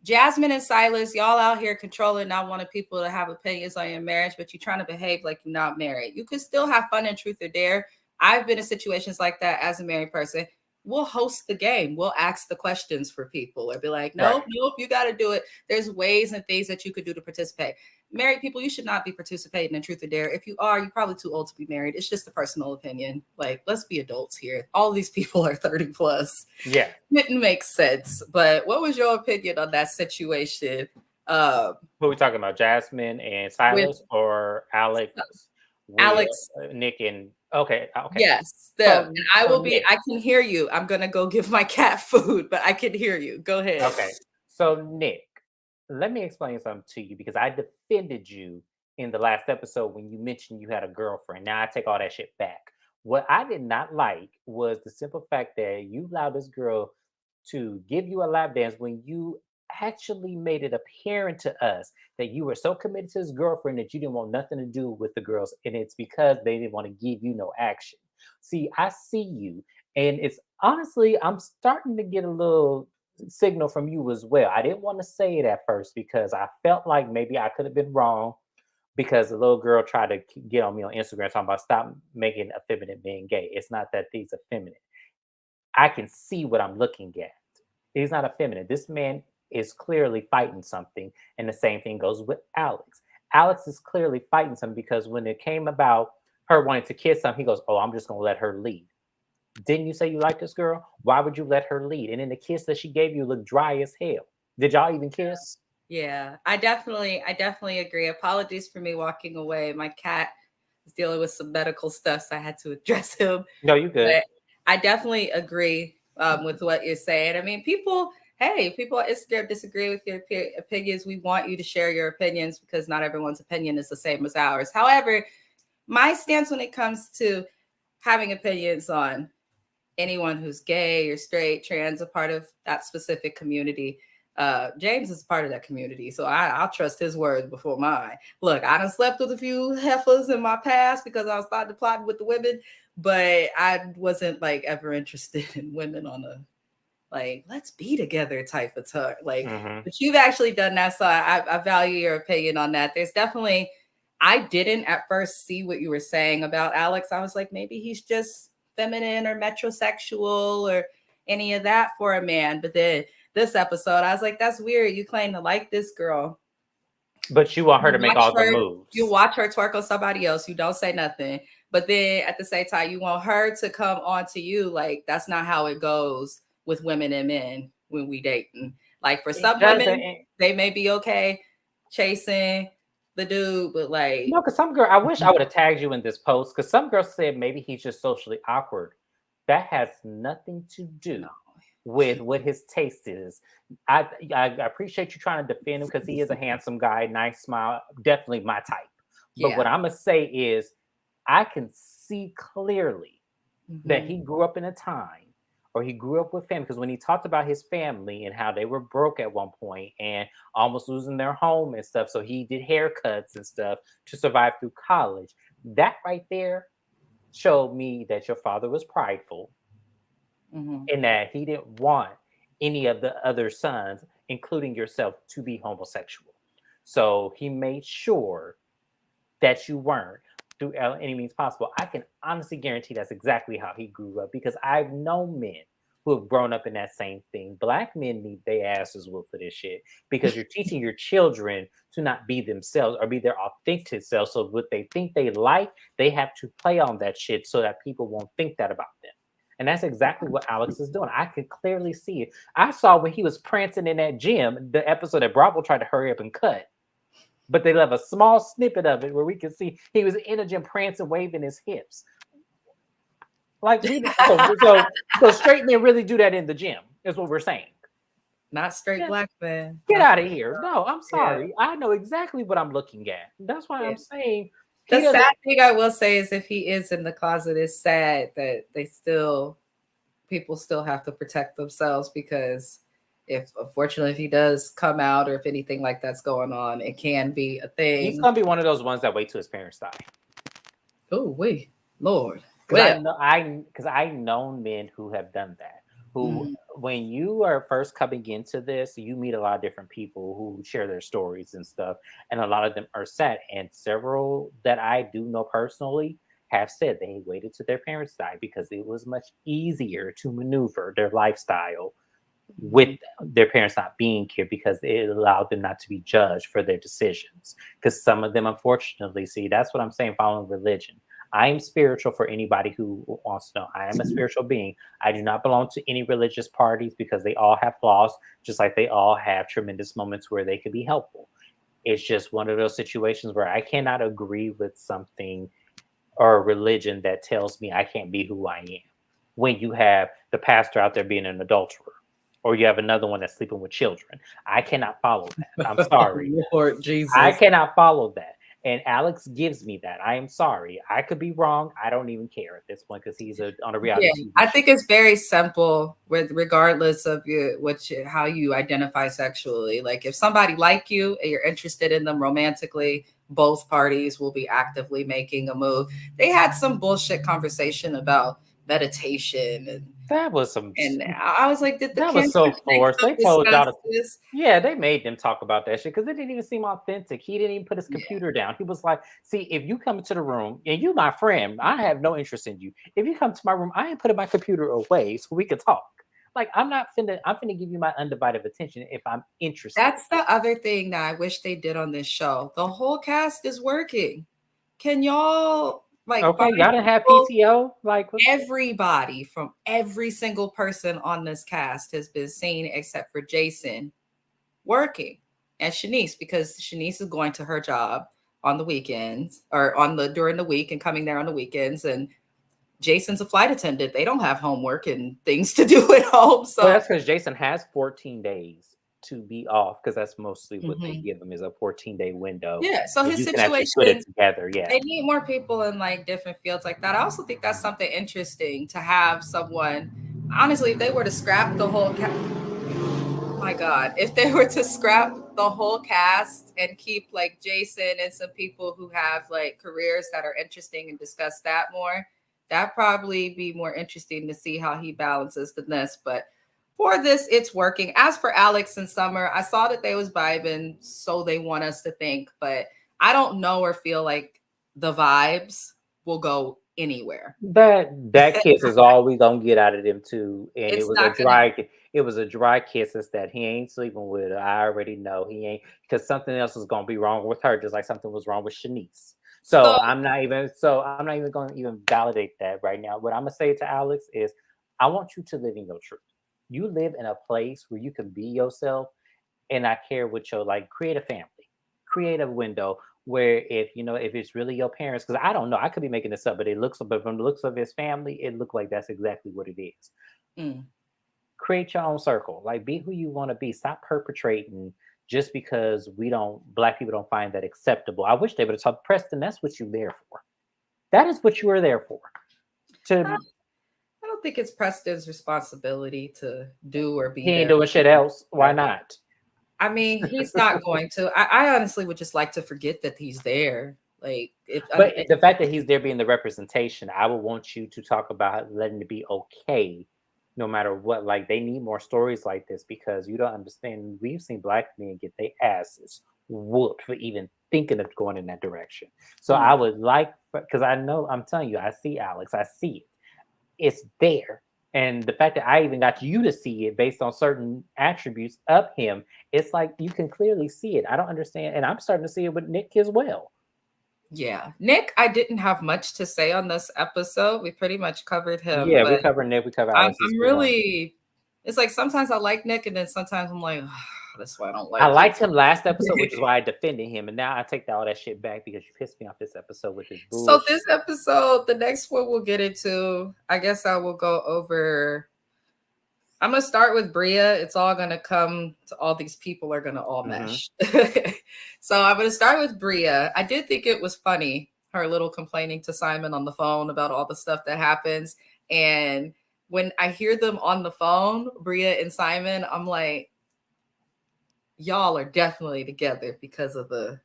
Jasmine and Silas, y'all out here controlling, not wanting people to have opinions on your marriage, but you're trying to behave like you're not married. You can still have fun in Truth or Dare. I've been in situations like that as a married person. We'll host the game. We'll ask the questions for people or be like, nope, nope, you got to do it. There's ways and things that you could do to participate. Married people, you should not be participating in Truth or Dare. If you are, you're probably too old to be married. It's just a personal opinion. Like, let's be adults here. All these people are 30 plus. Yeah. Didn't make sense. But what was your opinion on that situation? What are we talking about? Jasmine and Silas or Alex? Alex, Nick and okay. yes, them. And I will be. Nick. I can hear you. I'm gonna go give my cat food, but I can hear you. Go ahead. Okay. So Nick, let me explain something to you because I defended you in the last episode when you mentioned you had a girlfriend. Now I take all that shit back. What I did not like was the simple fact that you allowed this girl to give you a lap dance when you actually made it apparent to us that you were so committed to this girlfriend that you didn't want nothing to do with the girls. And it's because they didn't want to give you no action. See, I see you. And it's honestly, I'm starting to get a little signal from you as well. I didn't want to say it at first because I felt like maybe I could have been wrong because the little girl tried to get on me on Instagram talking about stop making effeminate being gay. It's not that he's effeminate. I can see what I'm looking at. He's not effeminate. This man is clearly fighting something. And the same thing goes with Alex. Alex is clearly fighting something because when it came about her wanting to kiss him, he goes, oh, I'm just going to let her lead. Didn't you say you like this girl? Why would you let her lead? And then the kiss that she gave you looked dry as hell. Did y'all even kiss? Yeah, I definitely agree. Apologies for me walking away. My cat was dealing with some medical stuff, so I had to address him. No, you good. But I definitely agree with what you're saying. I mean, people, hey, people, it's their disagree with your opinions. We want you to share your opinions because not everyone's opinion is the same as ours. However, my stance when it comes to having opinions on anyone who's gay or straight, trans, a part of that specific community. James is part of that community, so I'll trust his words before mine. Look, I done slept with a few heifers in my past because I was starting to plot with the women, but I wasn't like ever interested in women on a like let's be together type of talk. Like, but you've actually done that, so I value your opinion on that. There's definitely, I didn't at first see what you were saying about Alex. I was like, maybe he's just feminine or metrosexual or any of that for a man. But then this episode, I was like, that's weird. You claim to like this girl, but you want her to make all the moves. You watch her twerk on somebody else. You don't say nothing. But then at the same time, you want her to come on to you. Like, that's not how it goes with women and men when we dating. Like, for some women, they may be okay chasing the dude, but like, no, because some girl, I wish I would have tagged you in this post, because some girl said maybe he's just socially awkward. That has nothing to do with what his taste is. I appreciate you trying to defend him because he is a handsome guy, nice smile, definitely my type. But what I'm gonna say is, I can see clearly that he grew up in a time, or he grew up with family, because when he talked about his family and how they were broke at one point and almost losing their home and stuff, so he did haircuts and stuff to survive through college. That right there showed me that your father was prideful, and that he didn't want any of the other sons, including yourself, to be homosexual. So he made sure that you weren't, through any means possible. I can honestly guarantee that's exactly how he grew up, because I've known men who have grown up in that same thing. Black men need their asses whooped for this shit, because you're teaching your children to not be themselves or be their authentic selves. So what they think they like, they have to play on that shit so that people won't think that about them. And that's exactly what Alex is doing. I could clearly see it. I saw when he was prancing in that gym, the episode that Bravo tried to hurry up and cut, but they left a small snippet of it where we can see he was in a gym prancing, waving his hips. Like, so straight men really do that in the gym, is what we're saying. Not straight black men. Get out of here. No, I'm sorry. I know exactly what I'm looking at. That's why I'm saying. The sad thing I will say is, if he is in the closet, it's sad that people still have to protect themselves, because unfortunately, if he does come out, or if anything like that's going on, it can be a thing. He's gonna be one of those ones that wait till his parents die. Oh, wait, Lord. Because I've known men who have done that. Who, when you are first coming into this, you meet a lot of different people who share their stories and stuff, and a lot of them are sad. And several that I do know personally have said they waited till their parents died because it was much easier to maneuver their lifestyle with their parents not being here, because it allowed them not to be judged for their decisions. Because some of them, unfortunately, see, that's what I'm saying, following religion. I am spiritual, for anybody who wants to know. I am a spiritual being. I do not belong to any religious parties, because they all have flaws, just like they all have tremendous moments where they could be helpful. It's just one of those situations where I cannot agree with something or a religion that tells me I can't be who I am, when you have the pastor out there being an adulterer, or you have another one that's sleeping with children. I cannot follow that. I'm sorry. Lord Jesus. I cannot follow that. And Alex gives me that. I am sorry. I could be wrong. I don't even care at this point, because he's on a reality TV show. I think it's very simple, regardless of how you identify sexually. Like, if somebody like you and you're interested in them romantically, both parties will be actively making a move. They had some bullshit conversation about meditation, and that was some. And I was like, that was so forced. They told y'all this. Yeah, they made them talk about that shit, because it didn't even seem authentic. He didn't even put his computer down. He was like, "See, if you come into the room and you my friend, I have no interest in you. If you come to my room, I ain't putting my computer away so we can talk. Like, I'm finna give you my undivided attention if I'm interested." That's the other thing that I wish they did on this show. The whole cast is working. Can y'all Like Okay, find y'all didn't have people. PTO. Like, Everybody from every single person on this cast has been seen except for Jason working and Shanice, because Shanice is going to her job on the weekends or during the week and coming there on the weekends. And Jason's a flight attendant. They don't have homework and things to do at home. well, So that's because Jason has 14 days to be off, because that's mostly what they mhm. give him, is a 14-day window Yeah. So where his you can actually put it situation, together. Yeah. they need more people in like different fields like that. I also think that's something interesting to have someone. Honestly, if they were to scrap the whole my God, if they were to scrap the whole cast and keep like Jason and some people who have like careers that are interesting and discuss that more, that probably be more interesting to see how he balances than this. But for this, it's working. As for Alex and Summer, I saw that they was vibing, so they want us to think, but I don't know or feel like the vibes will go anywhere. That kiss is all we gonna get out of them too, and It's not gonna. it was a dry kiss. It's that he ain't sleeping with her. I already know he ain't, because something else is gonna be wrong with her, just like something was wrong with Shanice. So I'm not even gonna even validate that right now. What I'm gonna say to Alex is, I want you to live in your truth. You live in a place where you can be yourself and not care what your, like, create a family, create a window where, if you know, if it's really your parents, because I don't know, I could be making this up, but from the looks of his family, it looked like that's exactly what it is. mm, Create your own circle, like, be who you want to be. Stop perpetrating just because we don't, black people don't find that acceptable. I wish they would have told Preston, that's what you're there for. That is what you are there for. I To I don't think it's Preston's responsibility to do or be He ain't there. doing shit else. Why not? I mean, he's not going to. I honestly would just like to forget that he's there. Like, if But the fact that he's there being the representation, I would want you to talk about letting it be okay, no matter what. Like, they need more stories like this, because you don't understand. We've seen black men get their asses whooped for even thinking of going in that direction. So mm, I would like, because I know, I'm telling you, I see Alex, I see it. It's there. And the fact that I even got you to see it based on certain attributes of him, it's like you can clearly see it. I don't understand. And I'm starting to see it with Nick as well. yeah, Nick, I didn't have much to say on this episode. We pretty much covered him, Yeah, we but cover Nick, we cover I'm, Alex as I'm we want. really. It's like sometimes I like Nick, and then sometimes I'm like, that's why I don't I like him. liked him last episode, which is why I defended him, and now I take all that shit back because you pissed me off this episode with this So bullshit. this episode, the next one we'll get into. I guess I will go over. I'm gonna start with Bria. It's all gonna come to all these people are gonna all Mm-hmm. mesh. So I'm gonna start with Bria. I did think it was funny, her little complaining to Simon on the phone about all the stuff that happens. And when I hear them on the phone, Bria and Simon, I'm like, y'all are definitely together because of the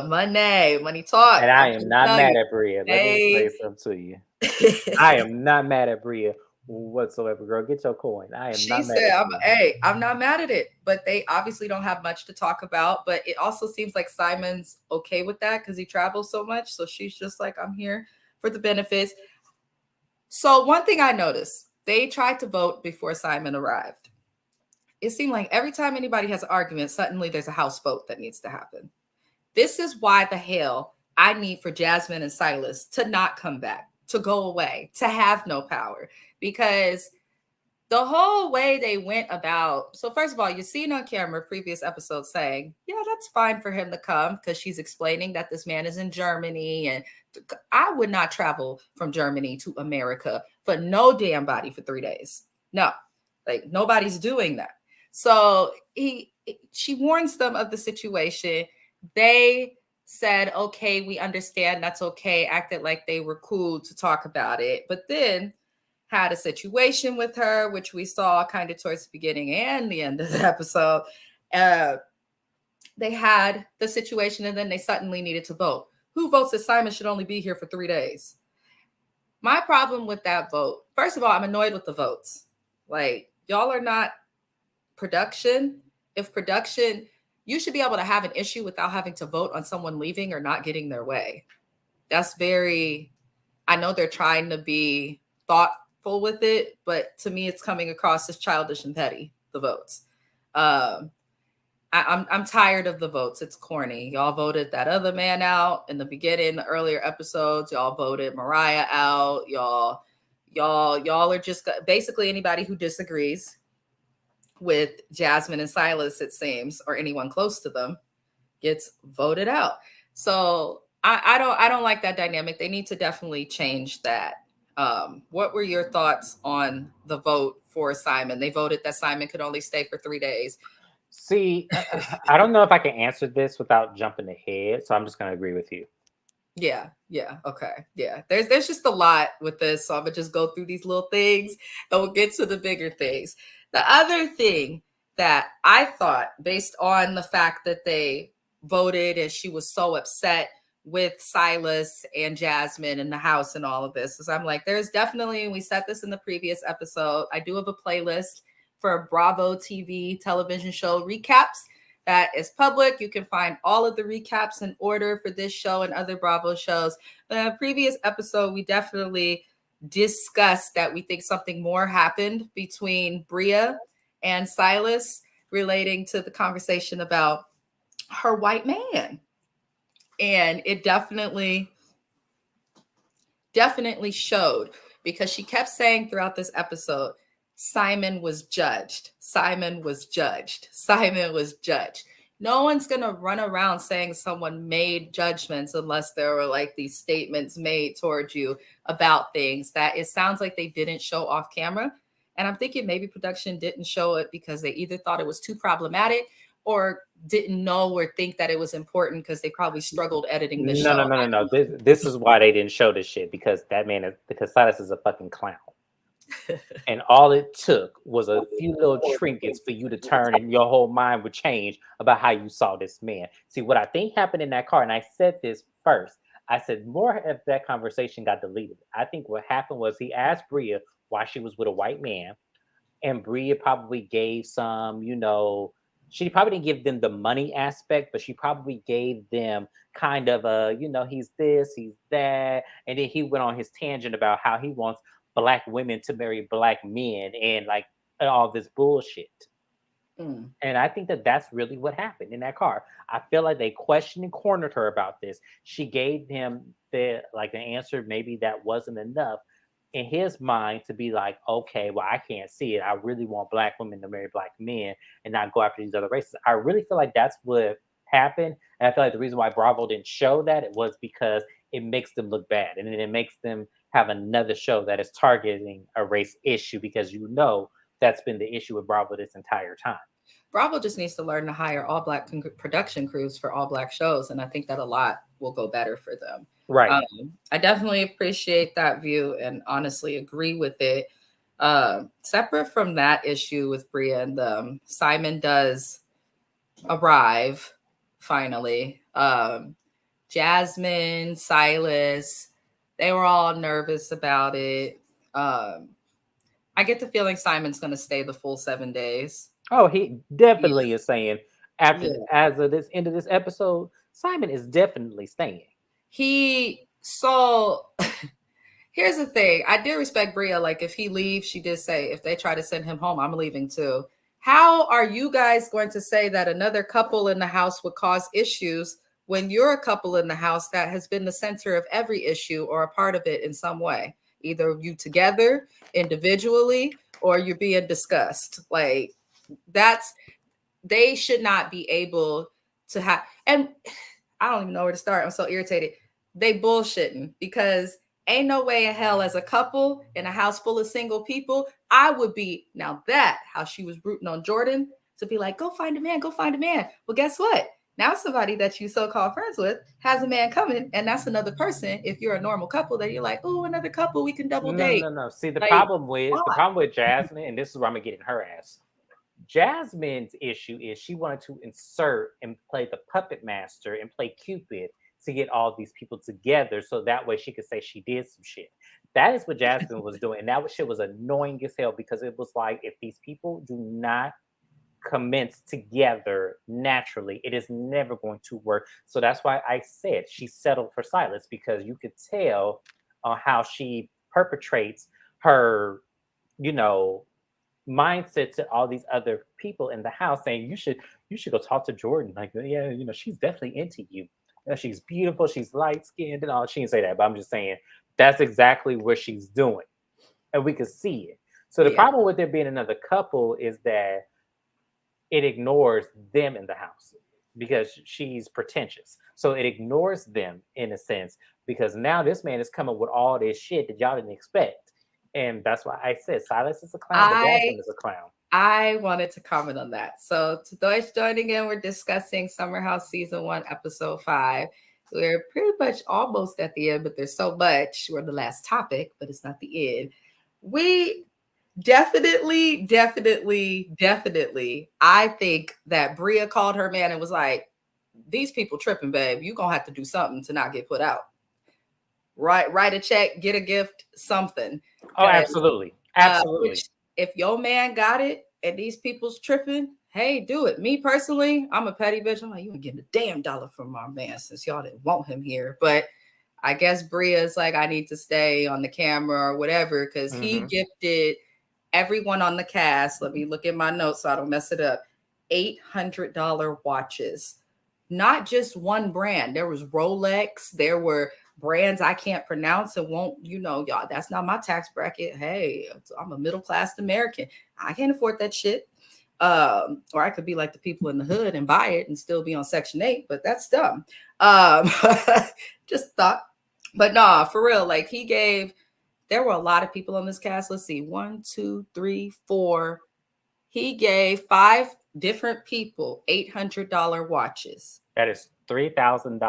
money talk. And I I'm am trying to not tell mad you. at Bria. Let me They say something to you. I am not mad at Bria whatsoever, girl. Get your coin. I am She not mad said, at you. hey, I'm not mad at it, but they obviously don't have much to talk about. But it also seems like Simon's okay with that because he travels so much. So she's just like, I'm here for the benefits. So one thing I noticed, they tried to vote before Simon arrived. It seemed like every time anybody has an argument, suddenly there's a house vote that needs to happen. This is why the hell I need for Jasmine and Silas to not come back, to go away, to have no power. Because the whole way they went about, so first of all, you've seen on camera previous episodes saying, yeah, that's fine for him to come because she's explaining that this man is in Germany, and I would not travel from Germany to America for no damn body for 3 days. No, like nobody's doing that. So she warns them of the situation. They said, okay, we understand, that's okay, acted like they were cool to talk about it, but then had a situation with her, which we saw kind of towards the beginning and the end of the episode. Uh, they had the situation, and then they suddenly needed to vote. Who votes that Simon should only be here for 3 days? My problem with that vote, first of all, I'm annoyed with the votes. Like, y'all are not production. If production, you should be able to have an issue without having to vote on someone leaving or not getting their way. That's very, I know they're trying to be thoughtful with it, but to me, it's coming across as childish and petty, the votes. Um, I'm tired of the votes. It's corny. Y'all voted that other man out in the beginning, the earlier episodes. Y'all voted Mariah out. Y'all are just basically anybody who disagrees with Jasmine and Silas, it seems, or anyone close to them, gets voted out. So I don't like that dynamic. They need to definitely change that. What were your thoughts on the vote for Simon? They voted that Simon could only stay for 3 days. See, I don't know if I can answer this without jumping ahead, so I'm just going to agree with you. Yeah, okay. Yeah. There's just a lot with this. So I'm gonna just go through these little things and we'll get to the bigger things. The other thing that I thought, based on the fact that they voted and she was so upset with Silas and Jasmine in the house and all of this, is I'm like, there's definitely, we said this in the previous episode. I do have a playlist for Bravo TV television show recaps that is public. You can find all of the recaps in order for this show and other Bravo shows. But in a previous episode, we definitely discussed that we think something more happened between Bria and Silas relating to the conversation about her white man. And it definitely showed, because she kept saying throughout this episode, Simon was judged. Simon was judged. Simon was judged. No one's going to run around saying someone made judgments unless there were like these statements made towards you about things that it sounds like they didn't show off camera. And I'm thinking maybe production didn't show it because they either thought it was too problematic or didn't know or think that it was important because they probably struggled editing the No, show. no, no, no, no. This is why they didn't show this shit, because because Silas is a fucking clown. And all it took was a few little trinkets for you to turn and your whole mind would change about how you saw this man. See, what I think happened in that car, and I said this first, I said more of that conversation got deleted. I think what happened was he asked Bria why she was with a white man, and Bria probably gave some, she probably didn't give them the money aspect, but she probably gave them kind of a, he's this, he's that. And then he went on his tangent about how he wants black women to marry black men and like all this bullshit. Mm. And I think that that's really what happened in that car. I feel like they questioned and cornered her about this. She gave him the answer. Maybe that wasn't enough in his mind to be like, okay, well, I can't see it. I really want black women to marry black men and not go after these other races. I really feel like that's what happened. And I feel like the reason why Bravo didn't show that it was because it makes them look bad. And then it makes them have another show that is targeting a race issue, because that's been the issue with Bravo this entire time. Bravo just needs to learn to hire all black production crews for all black shows, and I think that a lot will go better for them. Right. I definitely appreciate that view and honestly agree with it. Separate from that issue with Bria and them, Simon does arrive finally. Jasmine, Silas, they were all nervous about it. I get the feeling Simon's going to stay the full 7 days. Oh, he Yeah. definitely is saying as of this end of this episode, Simon is definitely staying. So here's the thing. I do respect Bria. Like, if he leaves, she did say if they try to send him home, I'm leaving too. How are you guys going to say that another couple in the house would cause issues when you're a couple in the house that has been the center of every issue or a part of it in some way? Either you together individually or you're being discussed. Like, they should not be able to have, and I don't even know where to start. I'm so irritated. They bullshitting, because ain't no way in hell, as a couple in a house full of single people, I would be, now that how she was rooting on Jordan to be like, go find a man, go find a man. Well, guess what? Now somebody that you so-called friends with has a man coming, and that's another person. If you're a normal couple, that you're like, oh, another couple, we can double No, date. no, no. See, the Like, problem with Jasmine, and this is where I'm gonna get in her ass. Jasmine's issue is she wanted to insert and play the puppet master and play Cupid to get all these people together, so that way she could say she did some shit. That is what Jasmine was doing, and that shit was annoying as hell, because it was like, if these people do not commence together naturally, it is never going to work. So that's why I said she settled for Silas, because you could tell how she perpetrates her, you know, mindset to all these other people in the house, saying you you should go talk to Jordan. Like, yeah, she's definitely into you. She's beautiful. She's light skinned and all. She didn't say that, but I'm just saying that's exactly what she's doing, and we could see it. So the Yeah. problem with there being another couple is that it ignores them in the house because she's pretentious. So it ignores them in a sense because now this man is coming with all this shit that y'all didn't expect. And that's why I said Silas is a clown, but I Jasmine is a clown. I wanted to comment on that. So to those joining in, we're discussing Summer House Season 1, Episode 5. We're pretty much almost at the end, but there's so much. We're the last topic, but it's not the end. We definitely, I think that Bria called her man and was like, these people tripping, babe. You're going to have to do something to not get put out. Write a check, get a gift, something. Oh, absolutely. Absolutely. Which, if your man got it and these people's tripping, hey, do it. Me personally, I'm a petty bitch. I'm like, you ain't getting a damn dollar from my man since y'all didn't want him here. But I guess Bria's like, I need to stay on the camera or whatever because he gifted everyone on the cast. Let me look at my notes so I don't mess it up. $800 watches. Not just one brand. There was Rolex. There were brands I can't pronounce and won't, y'all, that's not my tax bracket. Hey, I'm a middle-class American. I can't afford that shit. Or I could be like the people in the hood and buy it and still be on Section 8, but that's dumb. Just thought. But nah, for real, like there were a lot of people on this cast. Let's see, 1, 2, 3, 4. He gave 5 different people $800 watches. That is $3,000.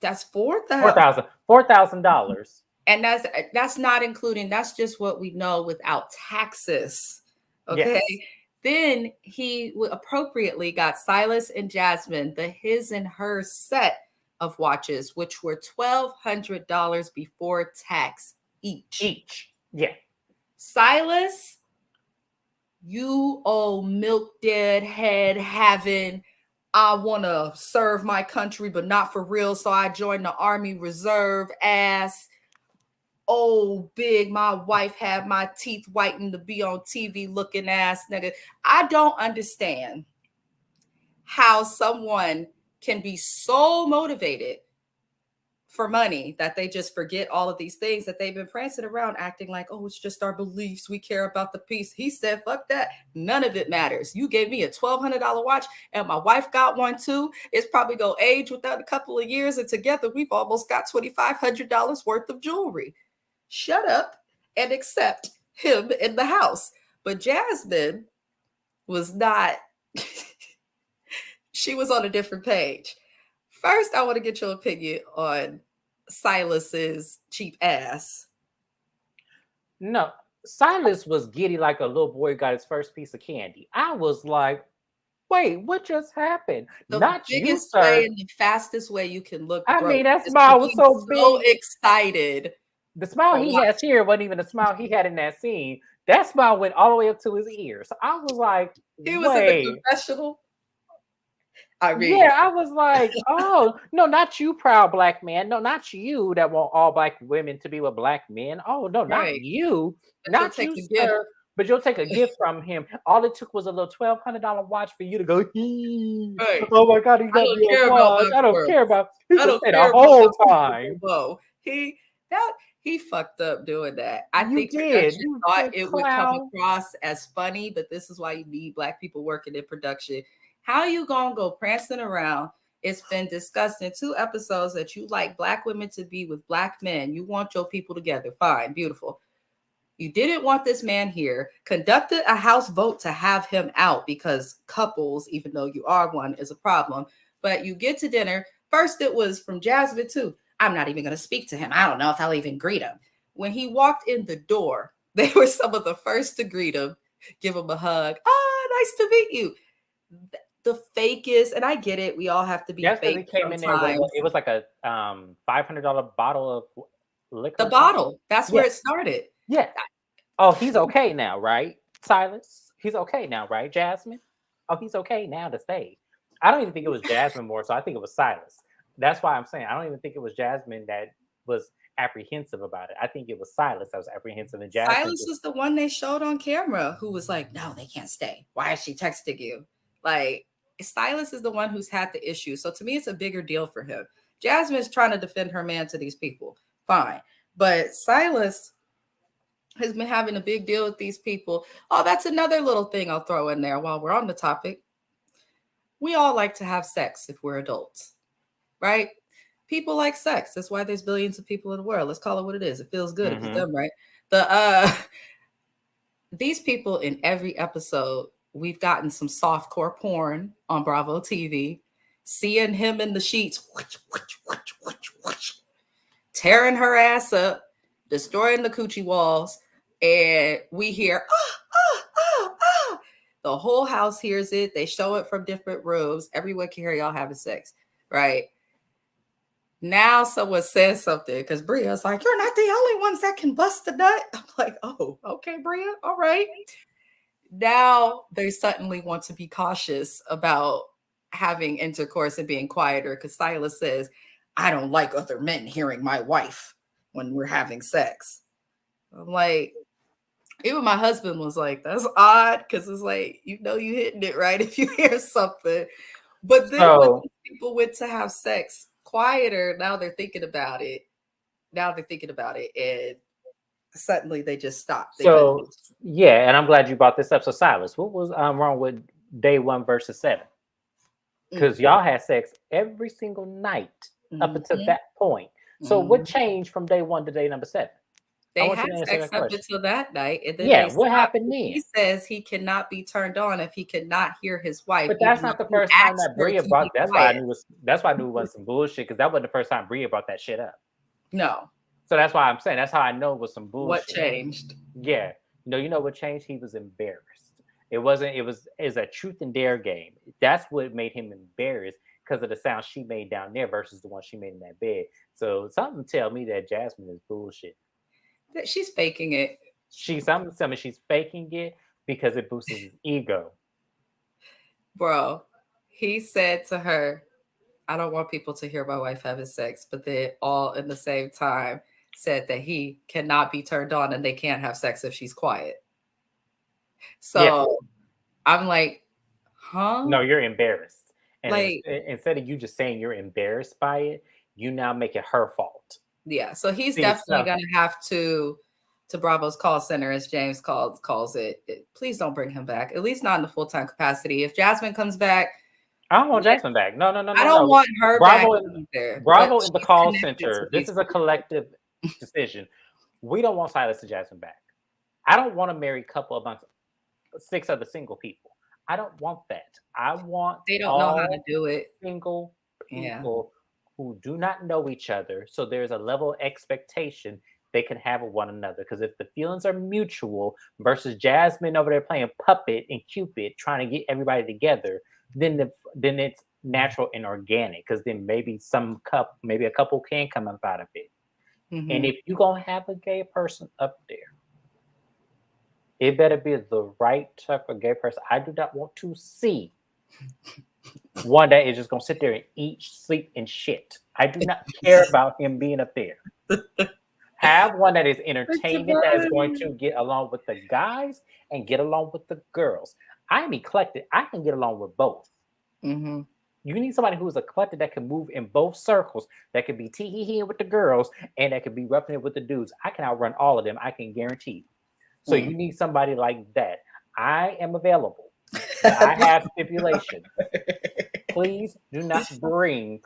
That's $4,000. $4,000. And that's not including, that's just what we know without taxes. Okay. Yes. Then he appropriately got Silas and Jasmine the his and her set of watches, which were $1,200 before tax each. Yeah. Silas, you old milk dead head having, I want to serve my country, but not for real. So I joined the Army Reserve ass. Oh, big, my wife had my teeth whitened to be on TV looking ass nigga. I don't understand how someone can be so motivated for money that they just forget all of these things that they've been prancing around acting like, oh, it's just our beliefs. We care about the peace. He said, fuck that. None of it matters. You gave me a $1,200 watch and my wife got one too. It's probably going to age without a couple of years. And together we've almost got $2,500 worth of jewelry. Shut up and accept him in the house. But Jasmine was not, she was on a different page. First, I want to get your opinion on Silas's cheap ass. No, Silas was giddy like a little boy got his first piece of candy. I was like, wait, what just happened? The biggest way and the fastest way you can look. I mean, that smile was so big. So excited. The smile he has here wasn't even the smile he had in that scene. That smile went all the way up to his ears. So I was like, he was in the confessional. I mean, yeah, I was like, oh, no, not you, proud black man. No, not you that want all black women to be with black men. Oh, no, not you. But not you, sir. But you'll take a gift from him. All it took was a little $1,200 watch for you to go, right. Oh my God, he got me a watch. I don't care about I don't care the whole time. Whoa. He fucked up doing that. I think production thought it would come across as funny, but this is why you need black people working in production. How you gonna go prancing around? It's been discussed in 2 episodes that you like black women to be with black men. You want your people together. Fine, beautiful. You didn't want this man here. Conducted a house vote to have him out because couples, even though you are one, is a problem. But you get to dinner. First, it was from Jasmine too. I'm not even going to speak to him. I don't know if I'll even greet him. When he walked in the door, they were some of the first to greet him, give him a hug. Nice to meet you. The fakest, and I get it. We all have to be fake. It came in there. It was like a $500 bottle of liquor. The bottle. That's where it started. Yeah. Oh, he's okay now, right, Silas? He's okay now, right, Jasmine? Oh, he's okay now to stay. I don't even think it was Jasmine more, so I think it was Silas. That's why I'm saying I don't even think it was Jasmine that was apprehensive about it. I think it was Silas that was apprehensive. And Jasmine Silas was the one they showed on camera who was like, no, they can't stay. Why is she texting you? Like, Silas is the one who's had the issue. So to me, it's a bigger deal for him. Jasmine's trying to defend her man to these people. Fine. But Silas has been having a big deal with these people. Oh, that's another little thing I'll throw in there while we're on the topic. We all like to have sex if we're adults, right? People like sex. That's why there's billions of people in the world. Let's call it what it is. It feels good if it's done right. These people in every episode, we've gotten some softcore porn on Bravo TV, seeing him in the sheets, tearing her ass up, destroying the coochie walls, and we hear, the whole house hears it. They show it from different rooms. Everyone can hear y'all having sex, right? Now someone says something because Bria's like, you're not the only ones that can bust a nut. I'm like, oh, okay, Bria, all right. Now they suddenly want to be cautious about having intercourse and being quieter because Silas says, I don't like other men hearing my wife when we're having sex. I'm like, even my husband was like, that's odd because it's like, you hitting it right if you hear something. But then when people went to have sex quieter, now they're thinking about it. And suddenly they just stopped. Yeah, and I'm glad you brought this up. So Silas, what was wrong with day 1 versus 7? Because y'all had sex every single night up until that point. So what changed from day 1 to day number 7? They had sex up until that night, and then what happened then? He says he cannot be turned on if he cannot hear his wife. But that's not the first time that Bria brought. That's why I knew it was some bullshit. Because that wasn't the first time Bria brought that shit up. No. So that's why I'm saying that's how I know it was some bullshit. What changed? Yeah, you know what changed? He was embarrassed. It wasn't. It was a truth and dare game. That's what made him embarrassed because of the sound she made down there versus the one she made in that bed. So something tell me that Jasmine is bullshit. That she's faking it. She's faking it because it boosts his ego. Bro, he said to her, I don't want people to hear my wife having sex, but they all in the same time said that he cannot be turned on and they can't have sex if she's quiet. So I'm like, huh? No, you're embarrassed. And like, instead of you just saying you're embarrassed by it, you now make it her fault. Yeah, so he's definitely going to have to Bravo's call center, as James calls it. Please don't bring him back, at least not in the full-time capacity. If Jasmine comes back, I don't want Jasmine back. No. I don't want her back either. Bravo in the call center. This is a collective decision. We don't want Silas and Jasmine back. I don't want a married couple amongst 6 other single people. I don't want that. I want they don't know how to do it. Single people who do not know each other, so there's a level of expectation they can have with one another. Because if the feelings are mutual versus Jasmine over there playing puppet and Cupid trying to get everybody together, then it's natural and organic. Because then maybe a couple can come up out of it. Mm-hmm. And if you're gonna have a gay person up there, it better be the right type of gay person. I do not want to see one that is just gonna sit there and eat, sleep, and shit. I do not care about him being up there. Have one that is entertaining, that is going to get along with the guys and get along with the girls. I am eclectic. I can get along with both. Mm-hmm. You need somebody who is eclectic that can move in both circles, that could be tee-hee-hee with the girls, and that could be roughing it with the dudes. I can outrun all of them. I can guarantee. So you need somebody like that. I am available. I have stipulations. Please do not bring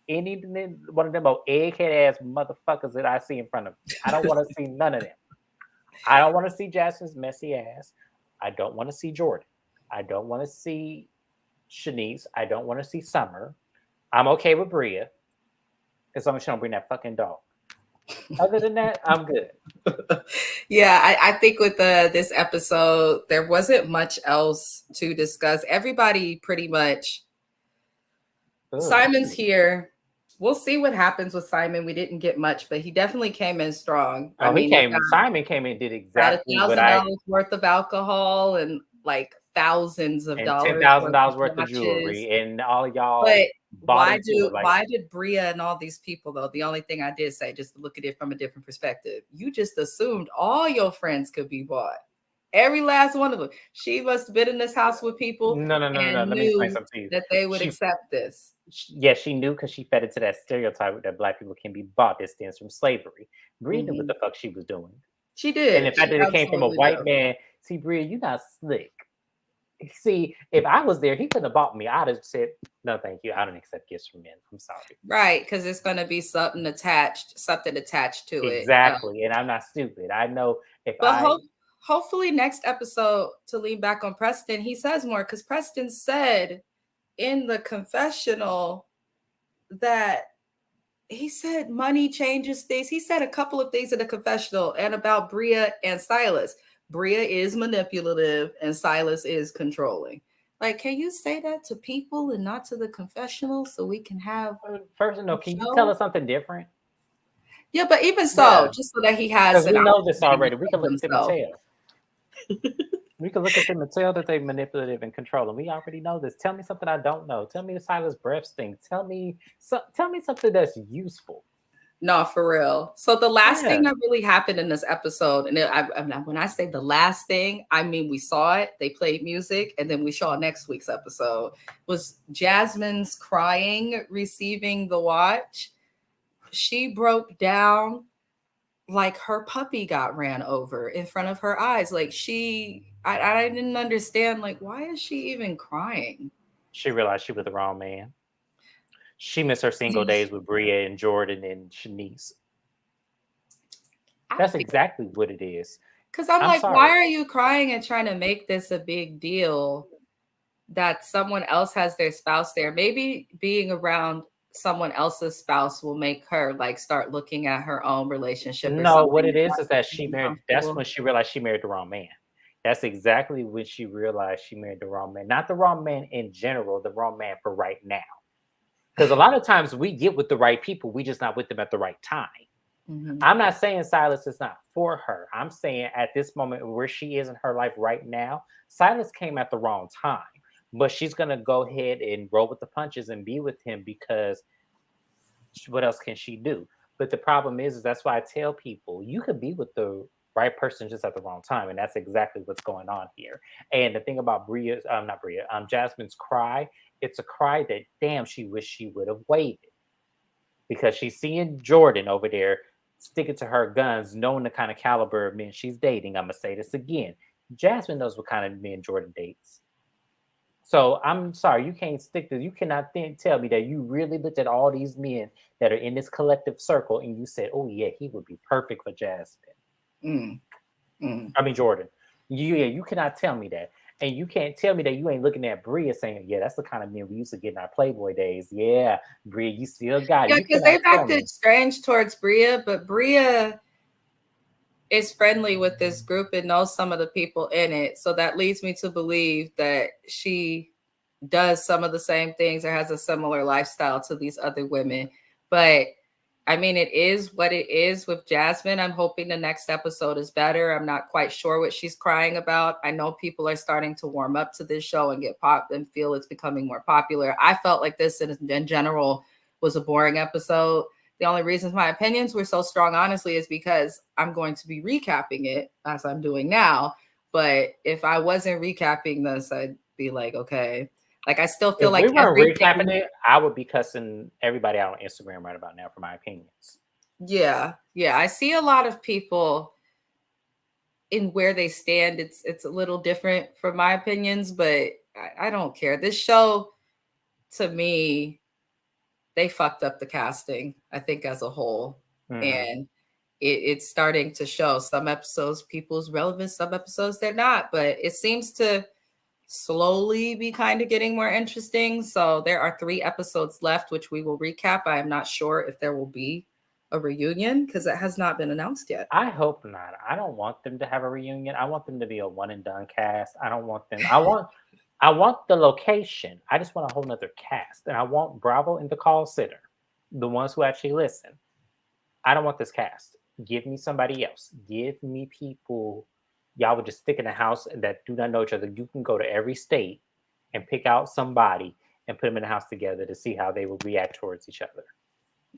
any one of them egghead ass motherfuckers that I see in front of me. I don't want to see none of them. I don't want to see Jasmine's messy ass. I don't want to see Jordan. I don't want to see Shanice. I don't want to see Summer. I'm okay with Bria as long as she don't bring that fucking dog. Other than that, I'm good. Yeah, I think with this episode, there wasn't much else to discuss. Everybody pretty much. Simon's here. We'll see what happens with Simon. We didn't get much, but he definitely came in strong. Simon came in and did exactly what $1,000 worth of alcohol and like thousands of dollars. $10,000 worth of jewelry, and all y'all. But why did Bria and all these people though? The only thing I did say, just to look at it from a different perspective, you just assumed all your friends could be bought. Every last one of them. She must have been in this house with people No, no, no, no, no. and Let me explain knew something to you. that they would She, accept this. yeah, she knew because she fed into that stereotype that black people can be bought. That stems from slavery. Bria knew what Mhm. the fuck she was doing, She and the did. fact She that it came from a absolutely white did. man. See, Bria, you not slick. See, if I was there, he couldn't have bought me. I'd have said, "No, thank you. I don't accept gifts from men. I'm sorry." Right, because it's going to be something attached to it. Exactly, and I'm not stupid. I know if But I hopefully, next episode, to lean back on Preston, he says more because Preston said in the confessional that he said money changes things. He said a couple of things in the confessional and about Bria and Silas. Bria is manipulative and Silas is controlling. Like, can you say that to people and not to the confessional so we can have first, no, a can you tell show? us something different? Yeah, but even Yeah, so, just so that he has because an we know this opportunity to already. We can save look at them and himself. tell. We can look at them and tell that they're manipulative and controlling. We already know this. Tell me something I don't know. Tell me the Silas breath stink. Tell me something that's useful. No, for real. So the last Yeah. thing that really happened in this episode, and when I say the last thing, I mean we saw it. They played music, and then we saw next week's episode was Jasmine's crying, receiving the watch. She broke down like her puppy got ran over in front of her eyes. Like I didn't understand. Like, why is she even crying? She realized she was the wrong man. She missed her single days with Bria and Jordan and Shanice. I That's feel exactly what it is. because I'm I'm like, why sorry. are you crying and trying to make this a big deal? That someone else has their spouse there. Maybe being around someone else's spouse will make her like start looking at her own relationship or No, what something it and is not that being she married. That's uncomfortable. when she realized she married the wrong man. That's exactly when she realized she married the wrong man. Not the wrong man in general, the wrong man for right now. Because a lot of times we get with the right people, we just not with them at the right time. Mhm. I'm not saying Silas is not for her. I'm saying at this moment where she is in her life right now, Silas came at the wrong time. But she's gonna go ahead and roll with the punches and be with him because what else can she do? But the problem is that's why I tell people you could be with the right person just at the wrong time, and that's exactly what's going on here. And the thing about not Bria, Jasmine's cry, it's a cry that damn she wish she would have waited because she's seeing Jordan over there sticking to her guns, knowing the kind of caliber of men she's dating. I'm gonna say this again. Jasmine knows what kind of men Jordan dates. So I'm sorry, you can't stick to. You cannot tell me that you really looked at all these men that are in this collective circle and you said, "Oh yeah, he would be perfect for Jasmine." Mm, mm. I mean Jordan. You cannot tell me that, and you can't tell me that you ain't looking at Bria saying, "Yeah, that's the kind of men we used to get in our Playboy days." Yeah, Bria, you still got it. Yeah, You because cannot they've tell me. acted strange towards Bria, but Bria is friendly with this group and knows some of the people in it. So that leads me to believe that she does some of the same things or has a similar lifestyle to these other women. But I mean, it is what it is with Jasmine. I'm hoping the next episode is better. I'm not quite sure what she's crying about. I know people are starting to warm up to this show and get pop and feel it's becoming more popular. I felt like this in general was a boring episode. The only reasons my opinions were so strong, honestly, is because I'm going to be recapping it as I'm doing now. But if I wasn't recapping this, I'd be like, okay. Like I still feel If like we weren't recapping everything. it, I would be cussing everybody out on Instagram right about now for my opinions. Yeah, yeah. I see a lot of people in where they stand. It's a little different from my opinions, but I don't care. This show, to me, they fucked up the casting, I think, as a whole. Mm-hmm. And it's starting to show. Some episodes people's relevant, some episodes they're not, but it seems to slowly be kind of getting more interesting. So there are 3 episodes left, which we will recap. I am not sure if there will be a reunion because it has not been announced yet. I hope not. I don't want them to have a reunion. I want them to be a one and done cast. I don't want them. I want the location. I just want a whole nother cast. And I want Bravo and the call sitter, the ones who actually listen. I don't want this cast. Give me somebody else. Give me people y'all would just stick in a house that do not know each other. You can go to every state and pick out somebody and put them in a house together to see how they will react towards each other.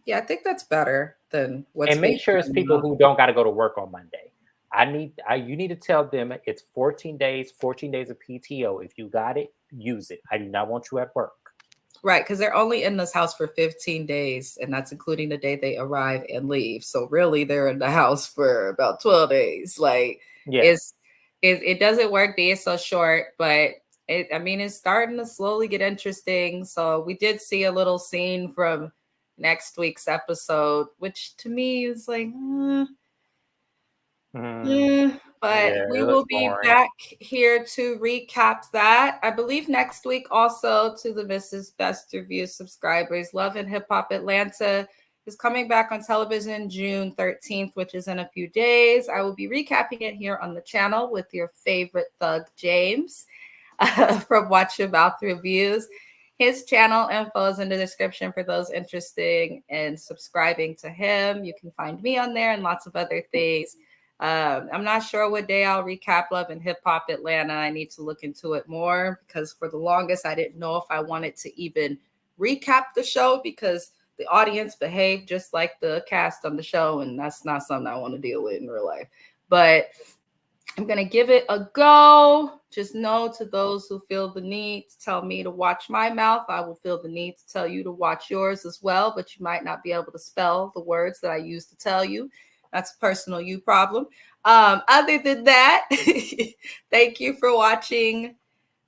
Yeah, I think that's better than what's And being make sure it's done people now. who don't got to go to work on Monday. You need to tell them it's 14 days of PTO. If you got it, use it. I do not want you at work. Right, because they're only in this house for 15 days, and that's including the day they arrive and leave. So really, they're in the house for about 12 days. Like, Yeah. it doesn't work being so short, but it's starting to slowly get interesting. So we did see a little scene from next week's episode, which to me is like, but Yeah, we it looks will be boring. back here to recap that. I believe next week also to the Mrs. Best Review subscribers. Love and Hip Hop Atlanta is coming back on television June 13th, which is in a few days. I will be recapping it here on the channel with your favorite thug, James, from Watch Your Mouth Reviews. His channel info is in the description for those interested in subscribing to him. You can find me on there and lots of other things. I'm not sure what day I'll recap Love and Hip Hop Atlanta. I need to look into it more because for the longest, I didn't know if I wanted to even recap the show because the audience behaved just like the cast on the show, and that's not something I want to deal with in real life. But I'm going to give it a go. Just know to those who feel the need to tell me to watch my mouth, I will feel the need to tell you to watch yours as well, but you might not be able to spell the words that I use to tell you. That's a personal you problem. Other than that, thank you for watching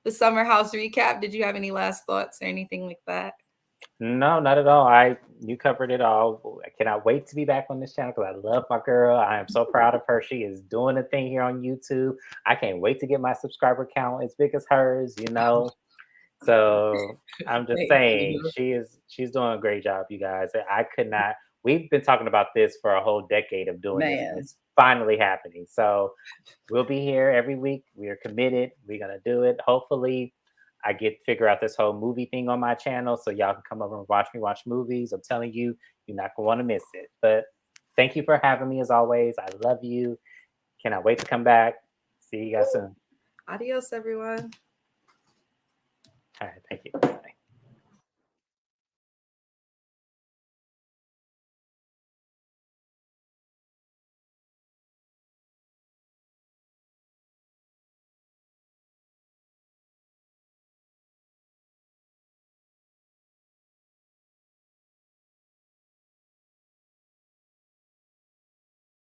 the Summer House recap. Did you have any last thoughts or anything like that? No, not at all. You covered it all. I cannot wait to be back on this channel because I love my girl. I am so proud of her. She is doing a thing here on YouTube. I can't wait to get my subscriber count as big as hers, you know. So I'm just Thank saying you. she's doing a great job, you guys. I could not. We've been talking about this for a whole decade of doing this, and Man. it's finally happening. So we'll be here every week. We are committed. We're gonna do it. Hopefully, I get to figure out this whole movie thing on my channel, so y'all can come over and watch me watch movies. I'm telling you, you're not gonna want to miss it. But thank you for having me as always. I love you. Cannot wait to come back. See you guys soon. Adios, everyone. All right, thank you.